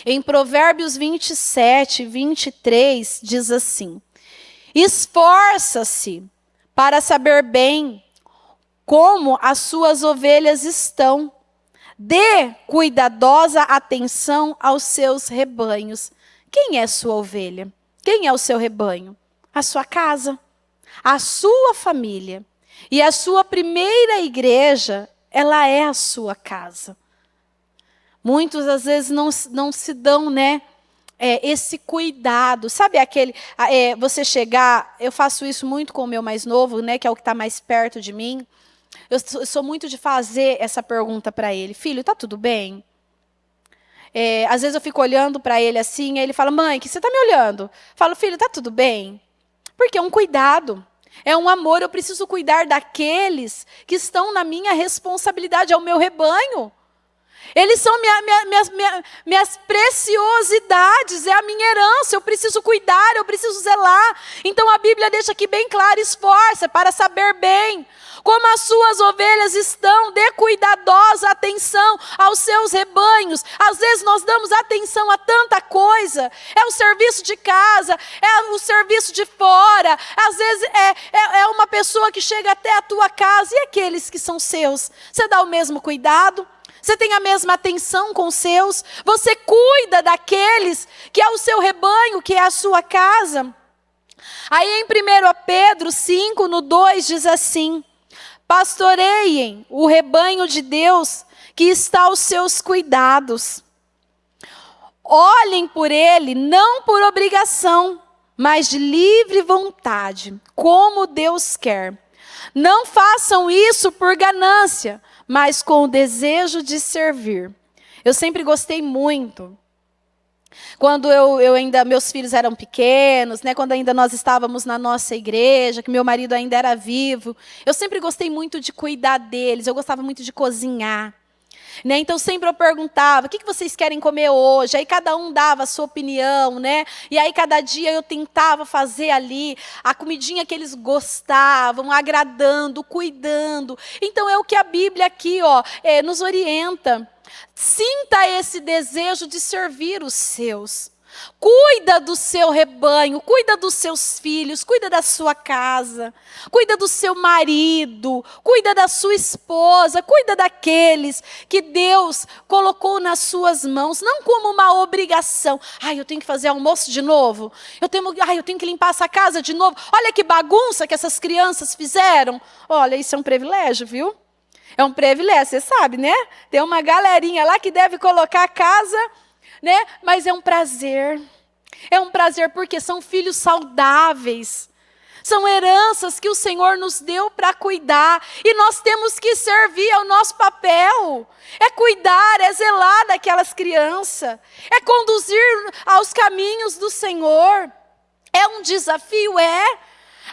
Em Provérbios 27, 23, diz assim: esforça-se para saber bem como as suas ovelhas estão. Dê cuidadosa atenção aos seus rebanhos. Quem é sua ovelha? Quem é o seu rebanho? A sua casa, a sua família. E a sua primeira igreja, ela é a sua casa. Muitos, às vezes, não se dão, né, esse cuidado. Sabe aquele, você chegar, eu faço isso muito com o meu mais novo, né, que é o que está mais perto de mim. Eu sou muito de fazer essa pergunta para ele: filho, tá tudo bem? Às vezes eu fico olhando para ele assim, aí ele fala: mãe, que você está me olhando? Eu falo: filho, tá tudo bem? Porque é um cuidado, é um amor. Eu preciso cuidar daqueles que estão na minha responsabilidade, é o meu rebanho. Eles são minhas preciosidades, é a minha herança, eu preciso cuidar, eu preciso zelar. Então a Bíblia deixa aqui bem claro: esforça para saber bem como as suas ovelhas estão, dê cuidadosa atenção aos seus rebanhos. Às vezes nós damos atenção a tanta coisa, é o serviço de casa, é o serviço de fora, às vezes é uma pessoa que chega até a tua casa, e aqueles que são seus, você dá o mesmo cuidado? Você tem a mesma atenção com os seus? Você cuida daqueles que é o seu rebanho, que é a sua casa? Aí em 1 Pedro 5, no 2, diz assim: pastoreiem o rebanho de Deus que está aos seus cuidados. Olhem por ele, não por obrigação, mas de livre vontade, como Deus quer. Não façam isso por ganância, mas com o desejo de servir. Eu sempre gostei muito. Quando eu ainda, meus filhos eram pequenos, né, quando ainda nós estávamos na nossa igreja, que meu marido ainda era vivo, eu sempre gostei muito de cuidar deles, eu gostava muito de cozinhar. Né? Então sempre eu perguntava: o que vocês querem comer hoje? Aí cada um dava a sua opinião, né? E aí cada dia eu tentava fazer ali a comidinha que eles gostavam, agradando, cuidando. Então é o que a Bíblia aqui, nos orienta. Sinta esse desejo de servir os seus. Cuida do seu rebanho, cuida dos seus filhos, cuida da sua casa, cuida do seu marido, cuida da sua esposa, cuida daqueles que Deus colocou nas suas mãos, não como uma obrigação. Eu tenho que fazer almoço de novo, eu tenho que limpar essa casa de novo, olha que bagunça que essas crianças fizeram. Olha, isso é um privilégio, viu? É um privilégio, você sabe, né? Tem uma galerinha lá que deve colocar a casa, né? Mas é um prazer porque são filhos saudáveis, são heranças que o Senhor nos deu para cuidar, e nós temos que servir, é o nosso papel, é cuidar, é zelar daquelas crianças, é conduzir aos caminhos do Senhor. É um desafio,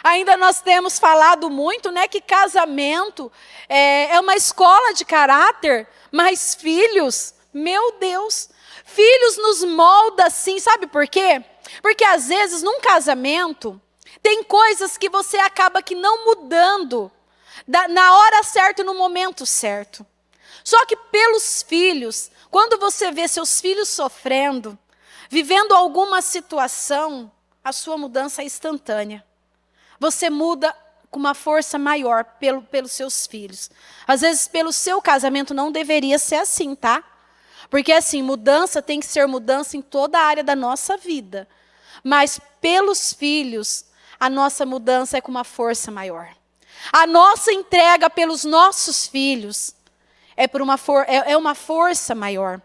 ainda nós temos falado muito, né, que casamento é uma escola de caráter, mas filhos, meu Deus, filhos nos molda assim, sabe por quê? Porque às vezes num casamento tem coisas que você acaba que não mudando na hora certa e no momento certo. Só que pelos filhos, quando você vê seus filhos sofrendo, vivendo alguma situação, a sua mudança é instantânea. Você muda com uma força maior pelos seus filhos. Às vezes pelo seu casamento não deveria ser assim, tá? Porque assim, mudança tem que ser mudança em toda a área da nossa vida. Mas pelos filhos, a nossa mudança é com uma força maior. A nossa entrega pelos nossos filhos é uma força maior.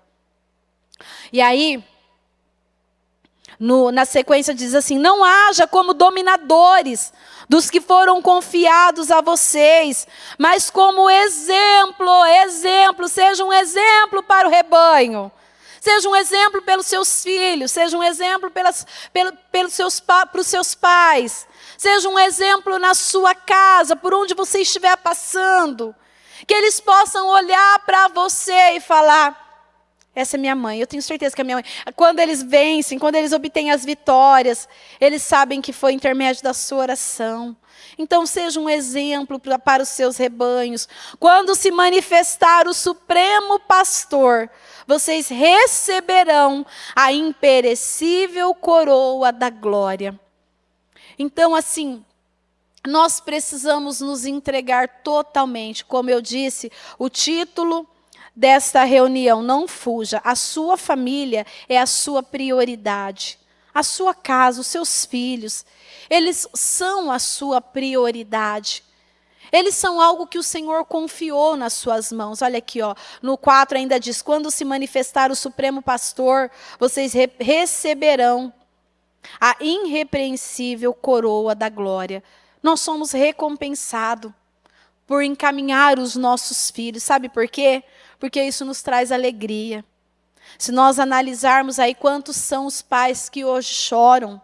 E aí, na sequência diz assim: não haja como dominadores dos que foram confiados a vocês, mas como exemplo, seja um exemplo para o rebanho, seja um exemplo pelos seus filhos, seja um exemplo para os seus pais, seja um exemplo na sua casa, por onde você estiver passando. Que eles possam olhar para você e falar: essa é minha mãe, eu tenho certeza que é minha mãe. Quando eles vencem, quando eles obtêm as vitórias, eles sabem que foi intermédio da sua oração. Então seja um exemplo para os seus rebanhos. Quando se manifestar o Supremo Pastor, vocês receberão a imperecível coroa da glória. Então, assim, nós precisamos nos entregar totalmente. Como eu disse, o título desta reunião: não fuja. A sua família é a sua prioridade. A sua casa, os seus filhos, eles são a sua prioridade. Eles são algo que o Senhor confiou nas suas mãos. Olha aqui, ó, no 4 ainda diz: quando se manifestar o Supremo Pastor, vocês receberão a irrepreensível coroa da glória. Nós somos recompensados por encaminhar os nossos filhos. Sabe por quê? Porque isso nos traz alegria. Se nós analisarmos aí quantos são os pais que hoje choram.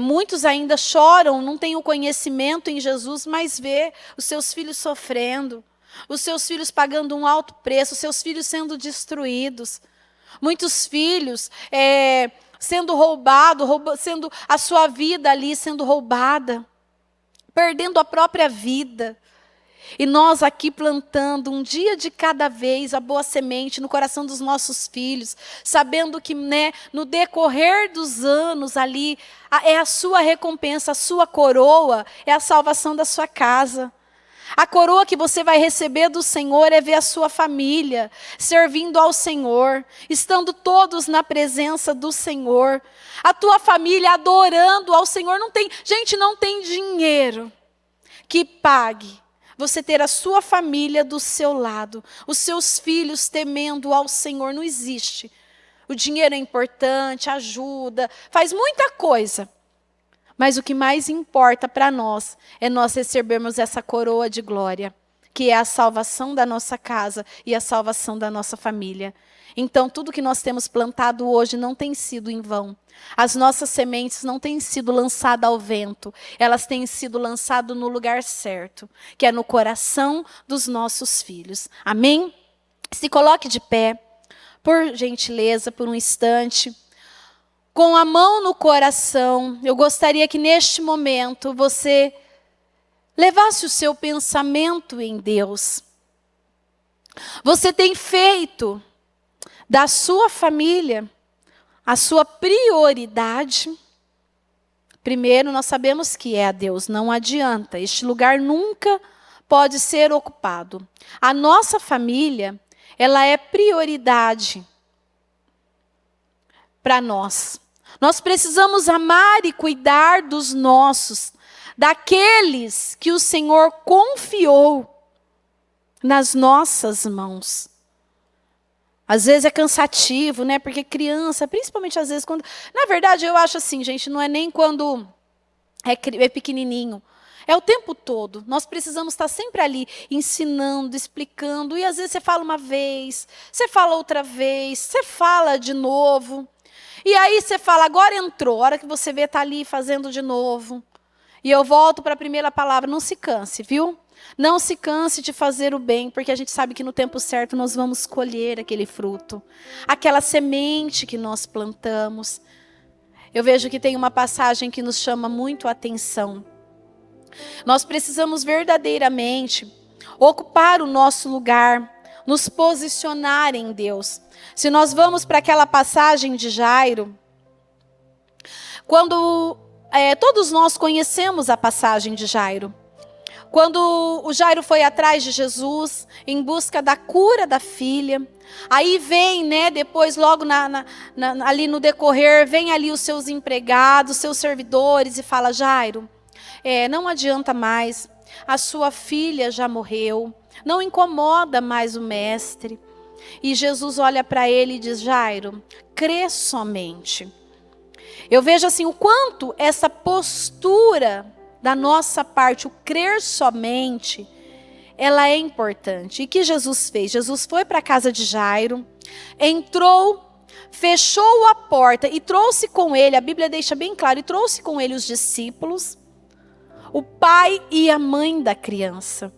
Muitos ainda choram, não têm o conhecimento em Jesus, mas vê os seus filhos sofrendo, os seus filhos pagando um alto preço, os seus filhos sendo destruídos. Muitos filhos sendo roubados, sendo a sua vida ali sendo roubada, perdendo a própria vida. E nós aqui plantando um dia de cada vez a boa semente no coração dos nossos filhos, sabendo que, né, no decorrer dos anos ali, é a sua recompensa, a sua coroa, é a salvação da sua casa. A coroa que você vai receber do Senhor é ver a sua família servindo ao Senhor, estando todos na presença do Senhor. A tua família adorando ao Senhor. Não tem dinheiro que pague você ter a sua família do seu lado, os seus filhos temendo ao Senhor. Não existe. O dinheiro é importante, ajuda, faz muita coisa. Mas o que mais importa para nós é nós recebermos essa coroa de glória, que é a salvação da nossa casa e a salvação da nossa família. Então, tudo que nós temos plantado hoje não tem sido em vão. As nossas sementes não têm sido lançadas ao vento. Elas têm sido lançadas no lugar certo, que é no coração dos nossos filhos. Amém? Se coloque de pé, por gentileza, por um instante. Com a mão no coração, eu gostaria que neste momento você levasse o seu pensamento em Deus. Você tem feito da sua família a sua prioridade? Primeiro, nós sabemos que é a Deus, não adianta. Este lugar nunca pode ser ocupado. A nossa família, ela é prioridade para nós. Nós precisamos amar e cuidar dos nossos, daqueles que o Senhor confiou nas nossas mãos. Às vezes é cansativo, né? Porque criança, principalmente às vezes quando... Na verdade, eu acho assim, gente, não é nem quando é pequenininho. É o tempo todo. Nós precisamos estar sempre ali, ensinando, explicando. E às vezes você fala uma vez, você fala outra vez, você fala de novo. E aí você fala, agora entrou. A hora que você vê, está ali fazendo de novo. E eu volto para a primeira palavra, não se canse, viu? Não se canse de fazer o bem, porque a gente sabe que no tempo certo nós vamos colher aquele fruto. Aquela semente que nós plantamos. Eu vejo que tem uma passagem que nos chama muito a atenção. Nós precisamos verdadeiramente ocupar o nosso lugar, nos posicionar em Deus. Se nós vamos para aquela passagem de Jairo, quando todos nós conhecemos a passagem de Jairo. Quando o Jairo foi atrás de Jesus, em busca da cura da filha, aí vem, né, depois logo ali no decorrer, vem ali os seus empregados, seus servidores e fala, Jairo, não adianta mais, a sua filha já morreu, não incomoda mais o mestre. E Jesus olha para ele e diz, Jairo, crê somente. Eu vejo assim, o quanto essa postura da nossa parte, o crer somente, ela é importante. E o que Jesus fez? Jesus foi para a casa de Jairo, entrou, fechou a porta e trouxe com ele, a Bíblia deixa bem claro, e trouxe com ele os discípulos, o pai e a mãe da criança.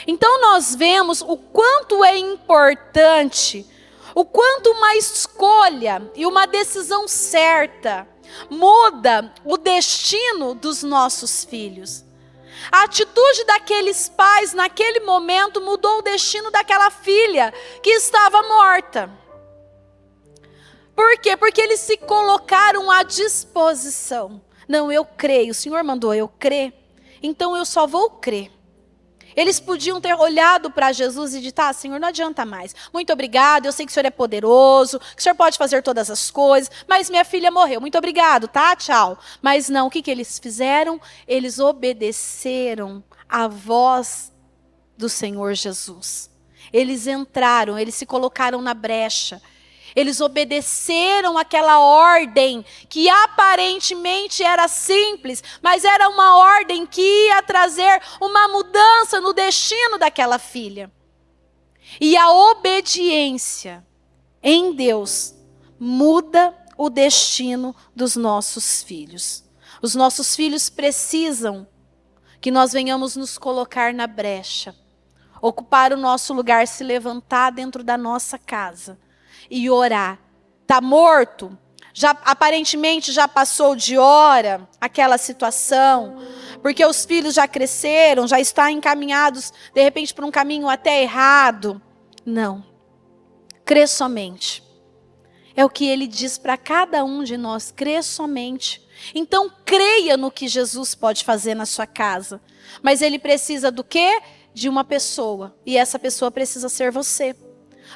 Então nós vemos o quanto é importante, o quanto uma escolha e uma decisão certa muda o destino dos nossos filhos. A atitude daqueles pais naquele momento mudou o destino daquela filha que estava morta. Por quê? Porque eles se colocaram à disposição. Não, eu creio, o Senhor mandou eu crer, então eu só vou crer. Eles podiam ter olhado para Jesus e dito: Senhor, não adianta mais. Muito obrigado, eu sei que o Senhor é poderoso, que o Senhor pode fazer todas as coisas, mas minha filha morreu. Muito obrigado, tá? Tchau. Mas não, o que eles fizeram? Eles obedeceram à voz do Senhor Jesus. Eles entraram, eles se colocaram na brecha. Eles obedeceram aquela ordem que aparentemente era simples, mas era uma ordem que ia trazer uma mudança no destino daquela filha. E a obediência em Deus muda o destino dos nossos filhos. Os nossos filhos precisam que nós venhamos nos colocar na brecha, ocupar o nosso lugar, se levantar dentro da nossa casa e orar. Está morto? Aparentemente já passou de hora aquela situação, porque os filhos já cresceram, já estão encaminhados de repente para um caminho até errado. Não. Crê somente. É o que ele diz para cada um de nós, crê somente. Então creia no que Jesus pode fazer na sua casa. Mas ele precisa do quê? De uma pessoa. E essa pessoa precisa ser você.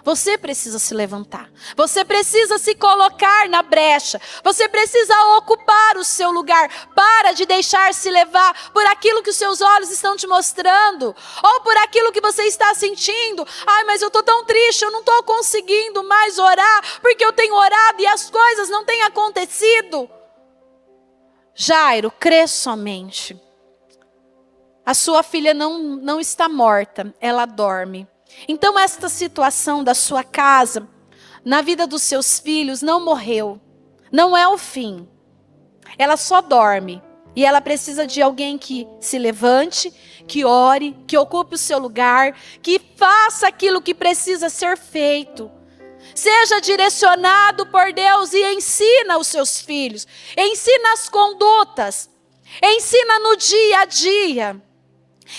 Você precisa se levantar. Você precisa se colocar na brecha. Você precisa ocupar o seu lugar. Para de deixar-se levar por aquilo que os seus olhos estão te mostrando. Ou por aquilo que você está sentindo. Mas eu estou tão triste, eu não estou conseguindo mais orar. Porque eu tenho orado e as coisas não têm acontecido. Jairo, crê somente. A sua filha não está morta, ela dorme. Então esta situação da sua casa, na vida dos seus filhos, não morreu. Não é o fim. Ela só dorme. E ela precisa de alguém que se levante, que ore, que ocupe o seu lugar, que faça aquilo que precisa ser feito. Seja direcionado por Deus e ensina os seus filhos. Ensina as condutas. Ensina no dia a dia.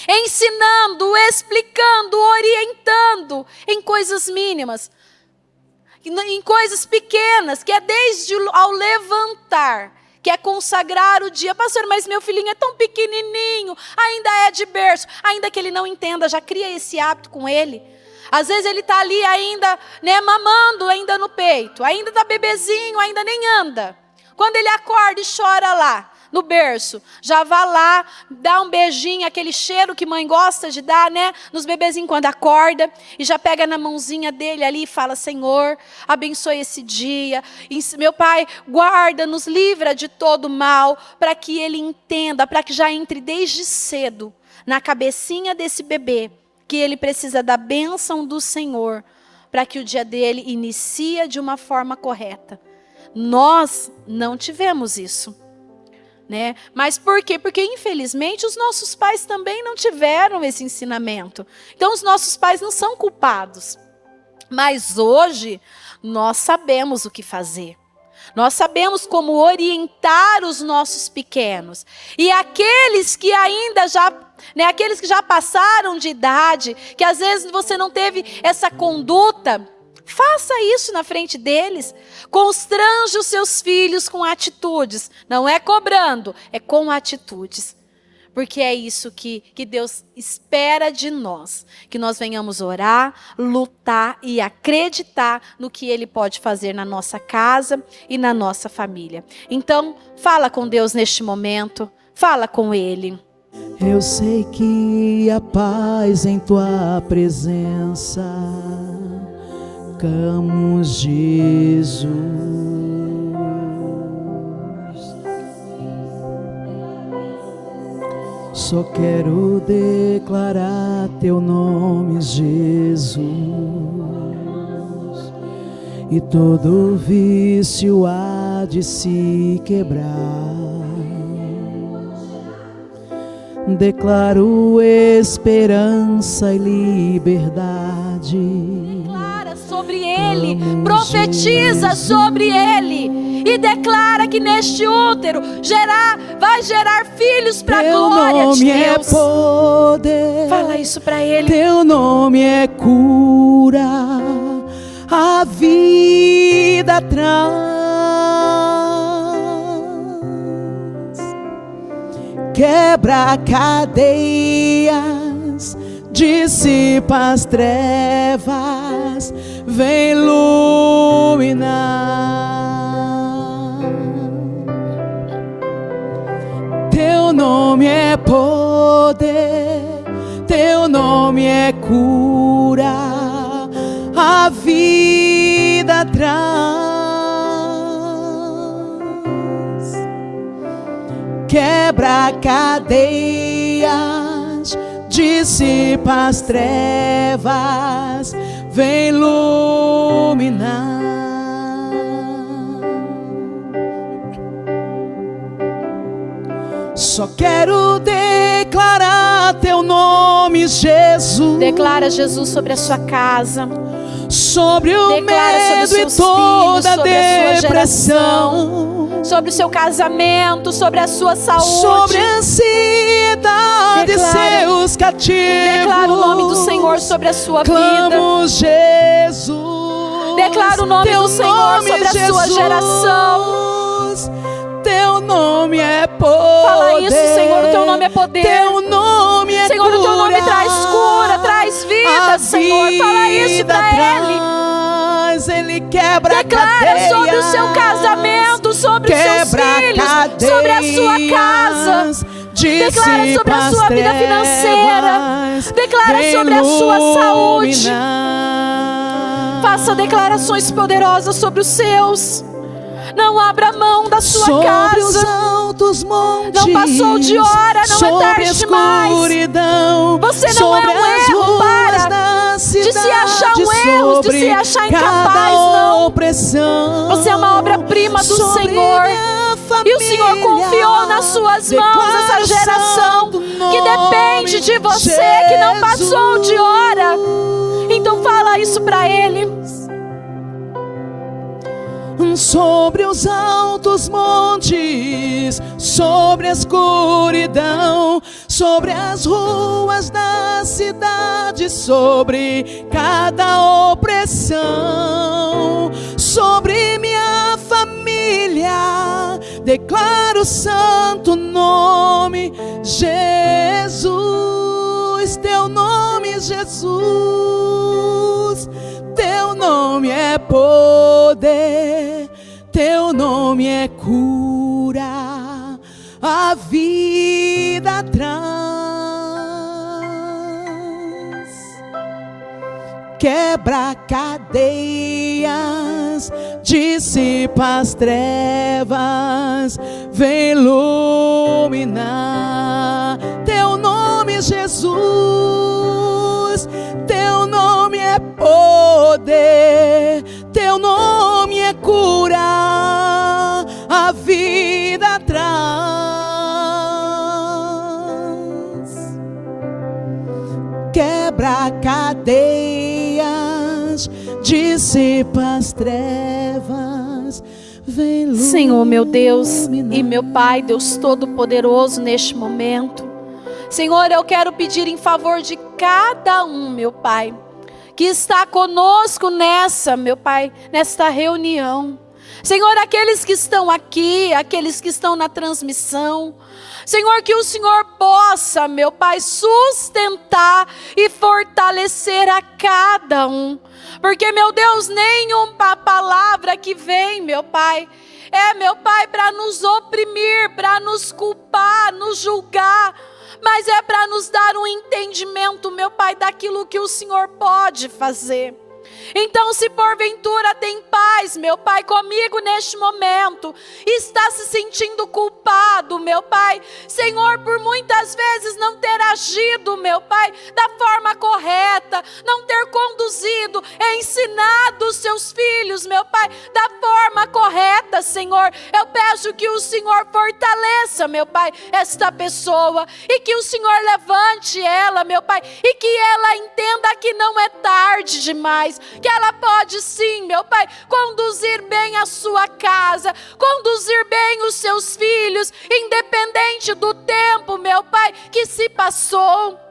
Ensinando, explicando, orientando em coisas mínimas, em coisas pequenas, que é desde ao levantar, que é consagrar o dia. Pastor, mas meu filhinho é tão pequenininho, ainda é de berço, ainda que ele não entenda, já cria esse hábito com ele. Às vezes ele está ali ainda, mamando ainda no peito, ainda está bebezinho, ainda nem anda. Quando ele acorda e chora lá, no berço, já vá lá, dá um beijinho, aquele cheiro que mãe gosta de dar, nos bebezinhos quando acorda, e já pega na mãozinha dele ali e fala: Senhor, abençoe esse dia, meu Pai, guarda, nos livra de todo mal, para que ele entenda, para que já entre desde cedo, na cabecinha desse bebê, que ele precisa da bênção do Senhor, para que o dia dele inicie de uma forma correta. Nós não tivemos isso. Mas por quê? Porque infelizmente os nossos pais também não tiveram esse ensinamento. Então os nossos pais não são culpados. Mas hoje nós sabemos o que fazer. Nós sabemos como orientar os nossos pequenos. E aqueles que ainda já, aqueles que já passaram de idade, que às vezes você não teve essa conduta, faça isso na frente deles. Constrange os seus filhos com atitudes. Não é cobrando, é com atitudes. Porque é isso que Deus espera de nós. Que nós venhamos orar, lutar e acreditar no que Ele pode fazer na nossa casa e na nossa família. Então, fala com Deus neste momento. Fala com Ele. Eu sei que a paz em Tua presença. Camos Jesus, só quero declarar Teu nome, Jesus, e todo vício há de se quebrar. declaro esperança e liberdade. Declara sobre ele, profetiza sobre ele e declara que neste útero vai gerar filhos para a glória de Deus. Teu nome é poder. Fala isso para ele. Teu nome é cura, a vida traz. Quebra cadeias, dissipa as trevas, vem iluminar. Teu nome é poder, teu nome é cura, a vida traz. Quebra cadeias, dissipa as trevas, vem iluminar. Só quero declarar teu nome, Jesus. Declara Jesus sobre a sua casa, sobre o declara sobre medo os e toda filhos, sobre a sua depressão, sobre o seu casamento, sobre a sua saúde, sobre a ansiedade, declara, seus cativos. Declara o nome do Senhor sobre a sua Clamo vida. Jesus. Declara o nome do Senhor sobre a sua geração. Teu nome é poder. Fala isso, Senhor, o teu nome é poder. Teu nome é Senhor, cura. o teu nome traz cura, traz vida, Senhor. Fala isso pra Ele. Ele quebra declara cadeias, sobre o seu casamento, sobre os seus filhos, cadeias, sobre a sua casa. Declara sobre a sua vida financeira. Declara sobre a sua saúde. Faça declarações poderosas sobre os seus. Não abra mão da sua sobre casa. Os altos montes, não passou de hora, não é tarde mais. Você não é um erro para de se achar um erro, de se achar incapaz, não. Opressão, você é uma obra-prima do Senhor. E o Senhor confiou nas suas mãos essa geração que depende de você, Jesus, que não passou de hora. Então fala isso para Ele. Sobre os altos montes, sobre a escuridão, sobre as ruas da cidade, sobre cada opressão, sobre minha família, declaro o santo nome, Jesus, teu nome, Jesus. Teu nome é poder, teu nome é cura, a vida traz. Quebra cadeias, dissipa as trevas, vem iluminar. Teu nome, Jesus, teu nome é poder, teu nome é cura, a vida traz. Quebra cadeias, dissipa as trevas, vem iluminar. Senhor, meu Deus e meu Pai, Deus Todo-Poderoso, neste momento, Senhor, eu quero pedir em favor de cada um, meu Pai, que está conosco meu Pai, nesta reunião. Senhor, aqueles que estão aqui, aqueles que estão na transmissão, Senhor, que o Senhor possa, meu Pai, sustentar e fortalecer a cada um. Porque, meu Deus, nenhuma palavra que vem, meu Pai, meu Pai, para nos oprimir, para nos culpar, nos julgar, mas é para nos dar um entendimento, meu Pai, daquilo que o Senhor pode fazer. Então, se porventura tem paz, meu Pai, comigo neste momento, está se sentindo culpado, meu Pai, Senhor, por muitas vezes não ter agido, meu Pai, da forma correta, não ter conduzido, ensinado os seus filhos, meu Pai, da forma correta, Senhor, eu peço que o Senhor fortaleça, meu Pai, esta pessoa, e que o Senhor levante ela, meu Pai, e que ela entenda que não é tarde demais, que ela pode sim, meu Pai, conduzir bem a sua casa, conduzir bem os seus filhos, independente do tempo, meu Pai, que se passou.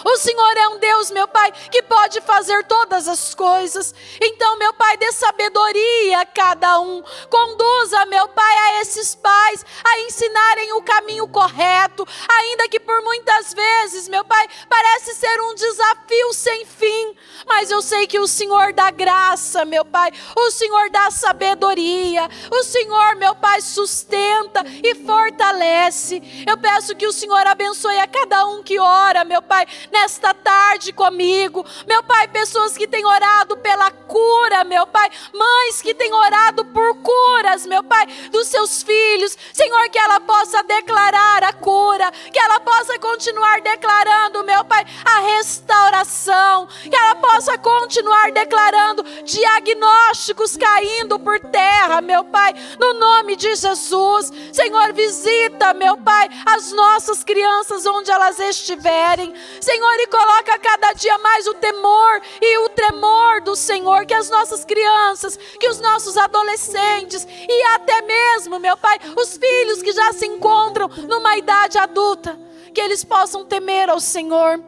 O Senhor é um Deus, meu Pai, que pode fazer todas as coisas. Então, meu Pai, dê sabedoria a cada um. Conduza, meu Pai, a esses pais a ensinarem o caminho correto, ainda que por muitas vezes, meu Pai, parece ser um desafio sem fim. Mas eu sei que o Senhor dá graça, meu Pai. O Senhor dá sabedoria. O Senhor, meu Pai, sustenta e fortalece. Eu peço que o Senhor abençoe a cada um que ora, meu Pai, nesta tarde comigo, meu Pai, pessoas que têm orado pela cura, meu Pai, mães que têm orado por curas, meu Pai, dos seus filhos, Senhor, que ela possa declarar a cura, que ela possa continuar declarando, meu Pai, a restauração, que ela possa continuar declarando diagnósticos caindo por terra, meu Pai, no nome de Jesus. Senhor, visita, meu Pai, as nossas crianças onde elas estiverem, Senhor, e coloca cada dia mais o temor e o tremor do Senhor, que as nossas crianças, que os nossos adolescentes e até mesmo, meu Pai, os filhos que já se encontram numa idade adulta, que eles possam temer ao Senhor.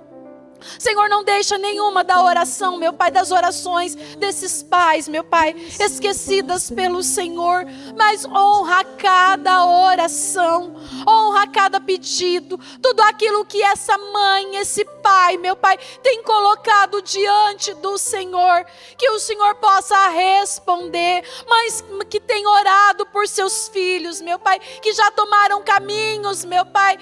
Senhor, não deixa nenhuma da oração, meu Pai, das orações desses pais, meu Pai, esquecidas pelo Senhor, mas honra cada oração, honra cada pedido, tudo aquilo que essa mãe, esse pai, meu Pai, tem colocado diante do Senhor, que o Senhor possa responder. Mães que têm orado por seus filhos, meu Pai, que já tomaram caminhos, meu Pai,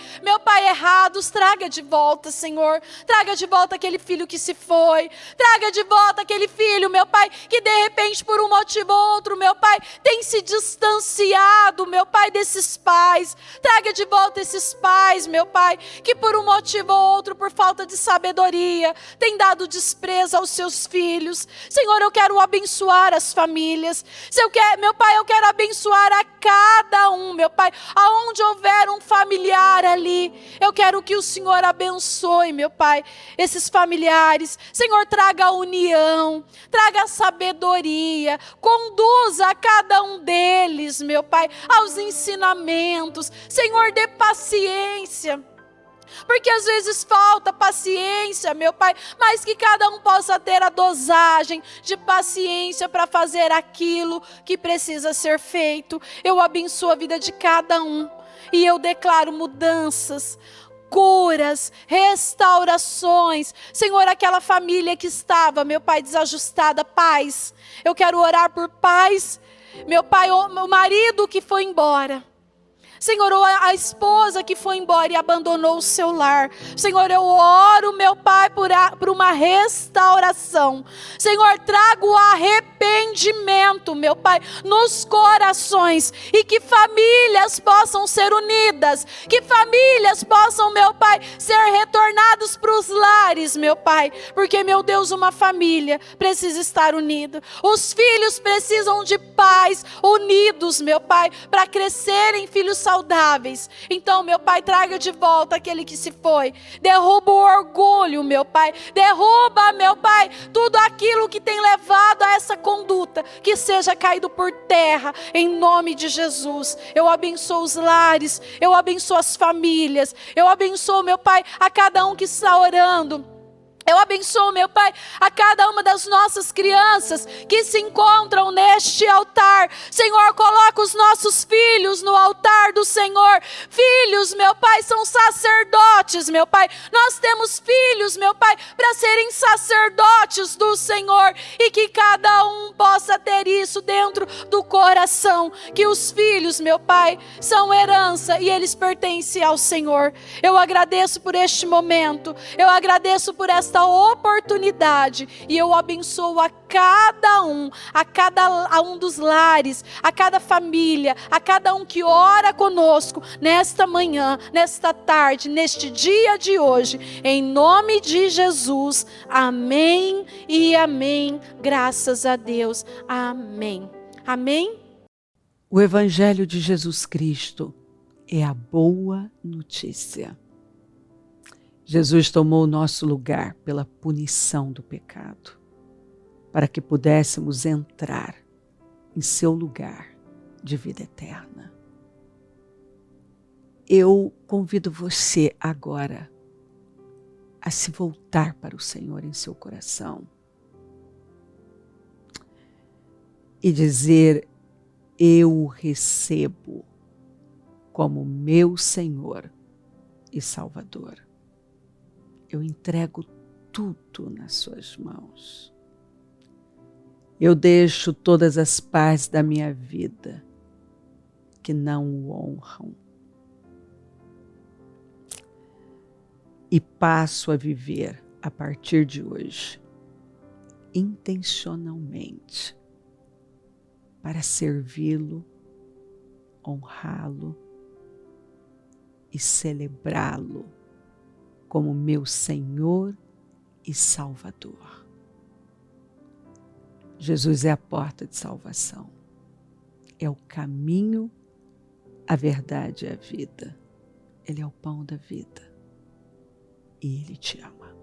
errados, traga de volta, Senhor, traga de volta aquele filho que se foi, traga de volta aquele filho, meu Pai, que de repente por um motivo ou outro, meu Pai, tem se distanciado, meu Pai, desses pais, traga de volta esses pais, meu Pai, que por um motivo ou outro, por falta de sabedoria, tem dado desprezo aos seus filhos. Senhor, eu quero abençoar as famílias, meu Pai, eu quero abençoar a cada um, meu Pai, aonde houver um familiar ali, eu quero que o Senhor abençoe, meu Pai, esses familiares. Senhor, traga união, traga sabedoria, conduza a cada um deles, meu Pai, aos ensinamentos. Senhor, dê paciência, porque às vezes falta paciência, meu Pai, mas que cada um possa ter a dosagem de paciência para fazer aquilo que precisa ser feito. Eu abençoo a vida de cada um e eu declaro mudanças, curas, restaurações. Senhor, aquela família que estava, meu Pai, desajustada, paz, eu quero orar por paz, meu Pai, o marido que foi embora, Senhor, a esposa que foi embora e abandonou o seu lar. Senhor, eu oro, meu Pai, por uma restauração. Senhor, traga o arrependimento, meu Pai, nos corações. E que famílias possam ser unidas. Que famílias possam, meu Pai, ser retornados para os lares, meu Pai. Porque, meu Deus, uma família precisa estar unida. Os filhos precisam de pais unidos, meu Pai, para crescerem filhos saudáveis. Então, meu Pai, traga de volta aquele que se foi. Derruba o orgulho, meu Pai. Derruba, meu Pai, tudo aquilo que tem levado a essa conduta, que seja caído por terra, em nome de Jesus. Eu abençoo os lares, eu abençoo as famílias, eu abençoo, meu Pai, a cada um que está orando. Eu abençoo, meu Pai, a cada uma das nossas crianças que se encontram neste altar. Senhor, coloca os nossos filhos no altar do Senhor. Filhos, meu Pai, são sacerdotes, meu Pai. Nós temos filhos, meu Pai, para serem sacerdotes do Senhor. E que cada um possa ter isso dentro do coração. Que os filhos, meu Pai, são herança e eles pertencem ao Senhor. Eu agradeço por este momento. Eu agradeço por esta esta oportunidade e eu abençoo a cada um dos lares, a cada família, a cada um que ora conosco nesta manhã, nesta tarde, neste dia de hoje, em nome de Jesus, amém e amém, graças a Deus, amém, amém. O Evangelho de Jesus Cristo é a boa notícia. Jesus tomou o nosso lugar pela punição do pecado, para que pudéssemos entrar em seu lugar de vida eterna. Eu convido você agora a se voltar para o Senhor em seu coração e dizer: eu o recebo como meu Senhor e Salvador. Eu entrego tudo nas suas mãos. Eu deixo todas as partes da minha vida que não o honram e passo a viver a partir de hoje intencionalmente para servi-lo, honrá-lo e celebrá-lo como meu Senhor e Salvador. Jesus é a porta de salvação, é o caminho, a verdade e a vida. Ele é o pão da vida e Ele te ama.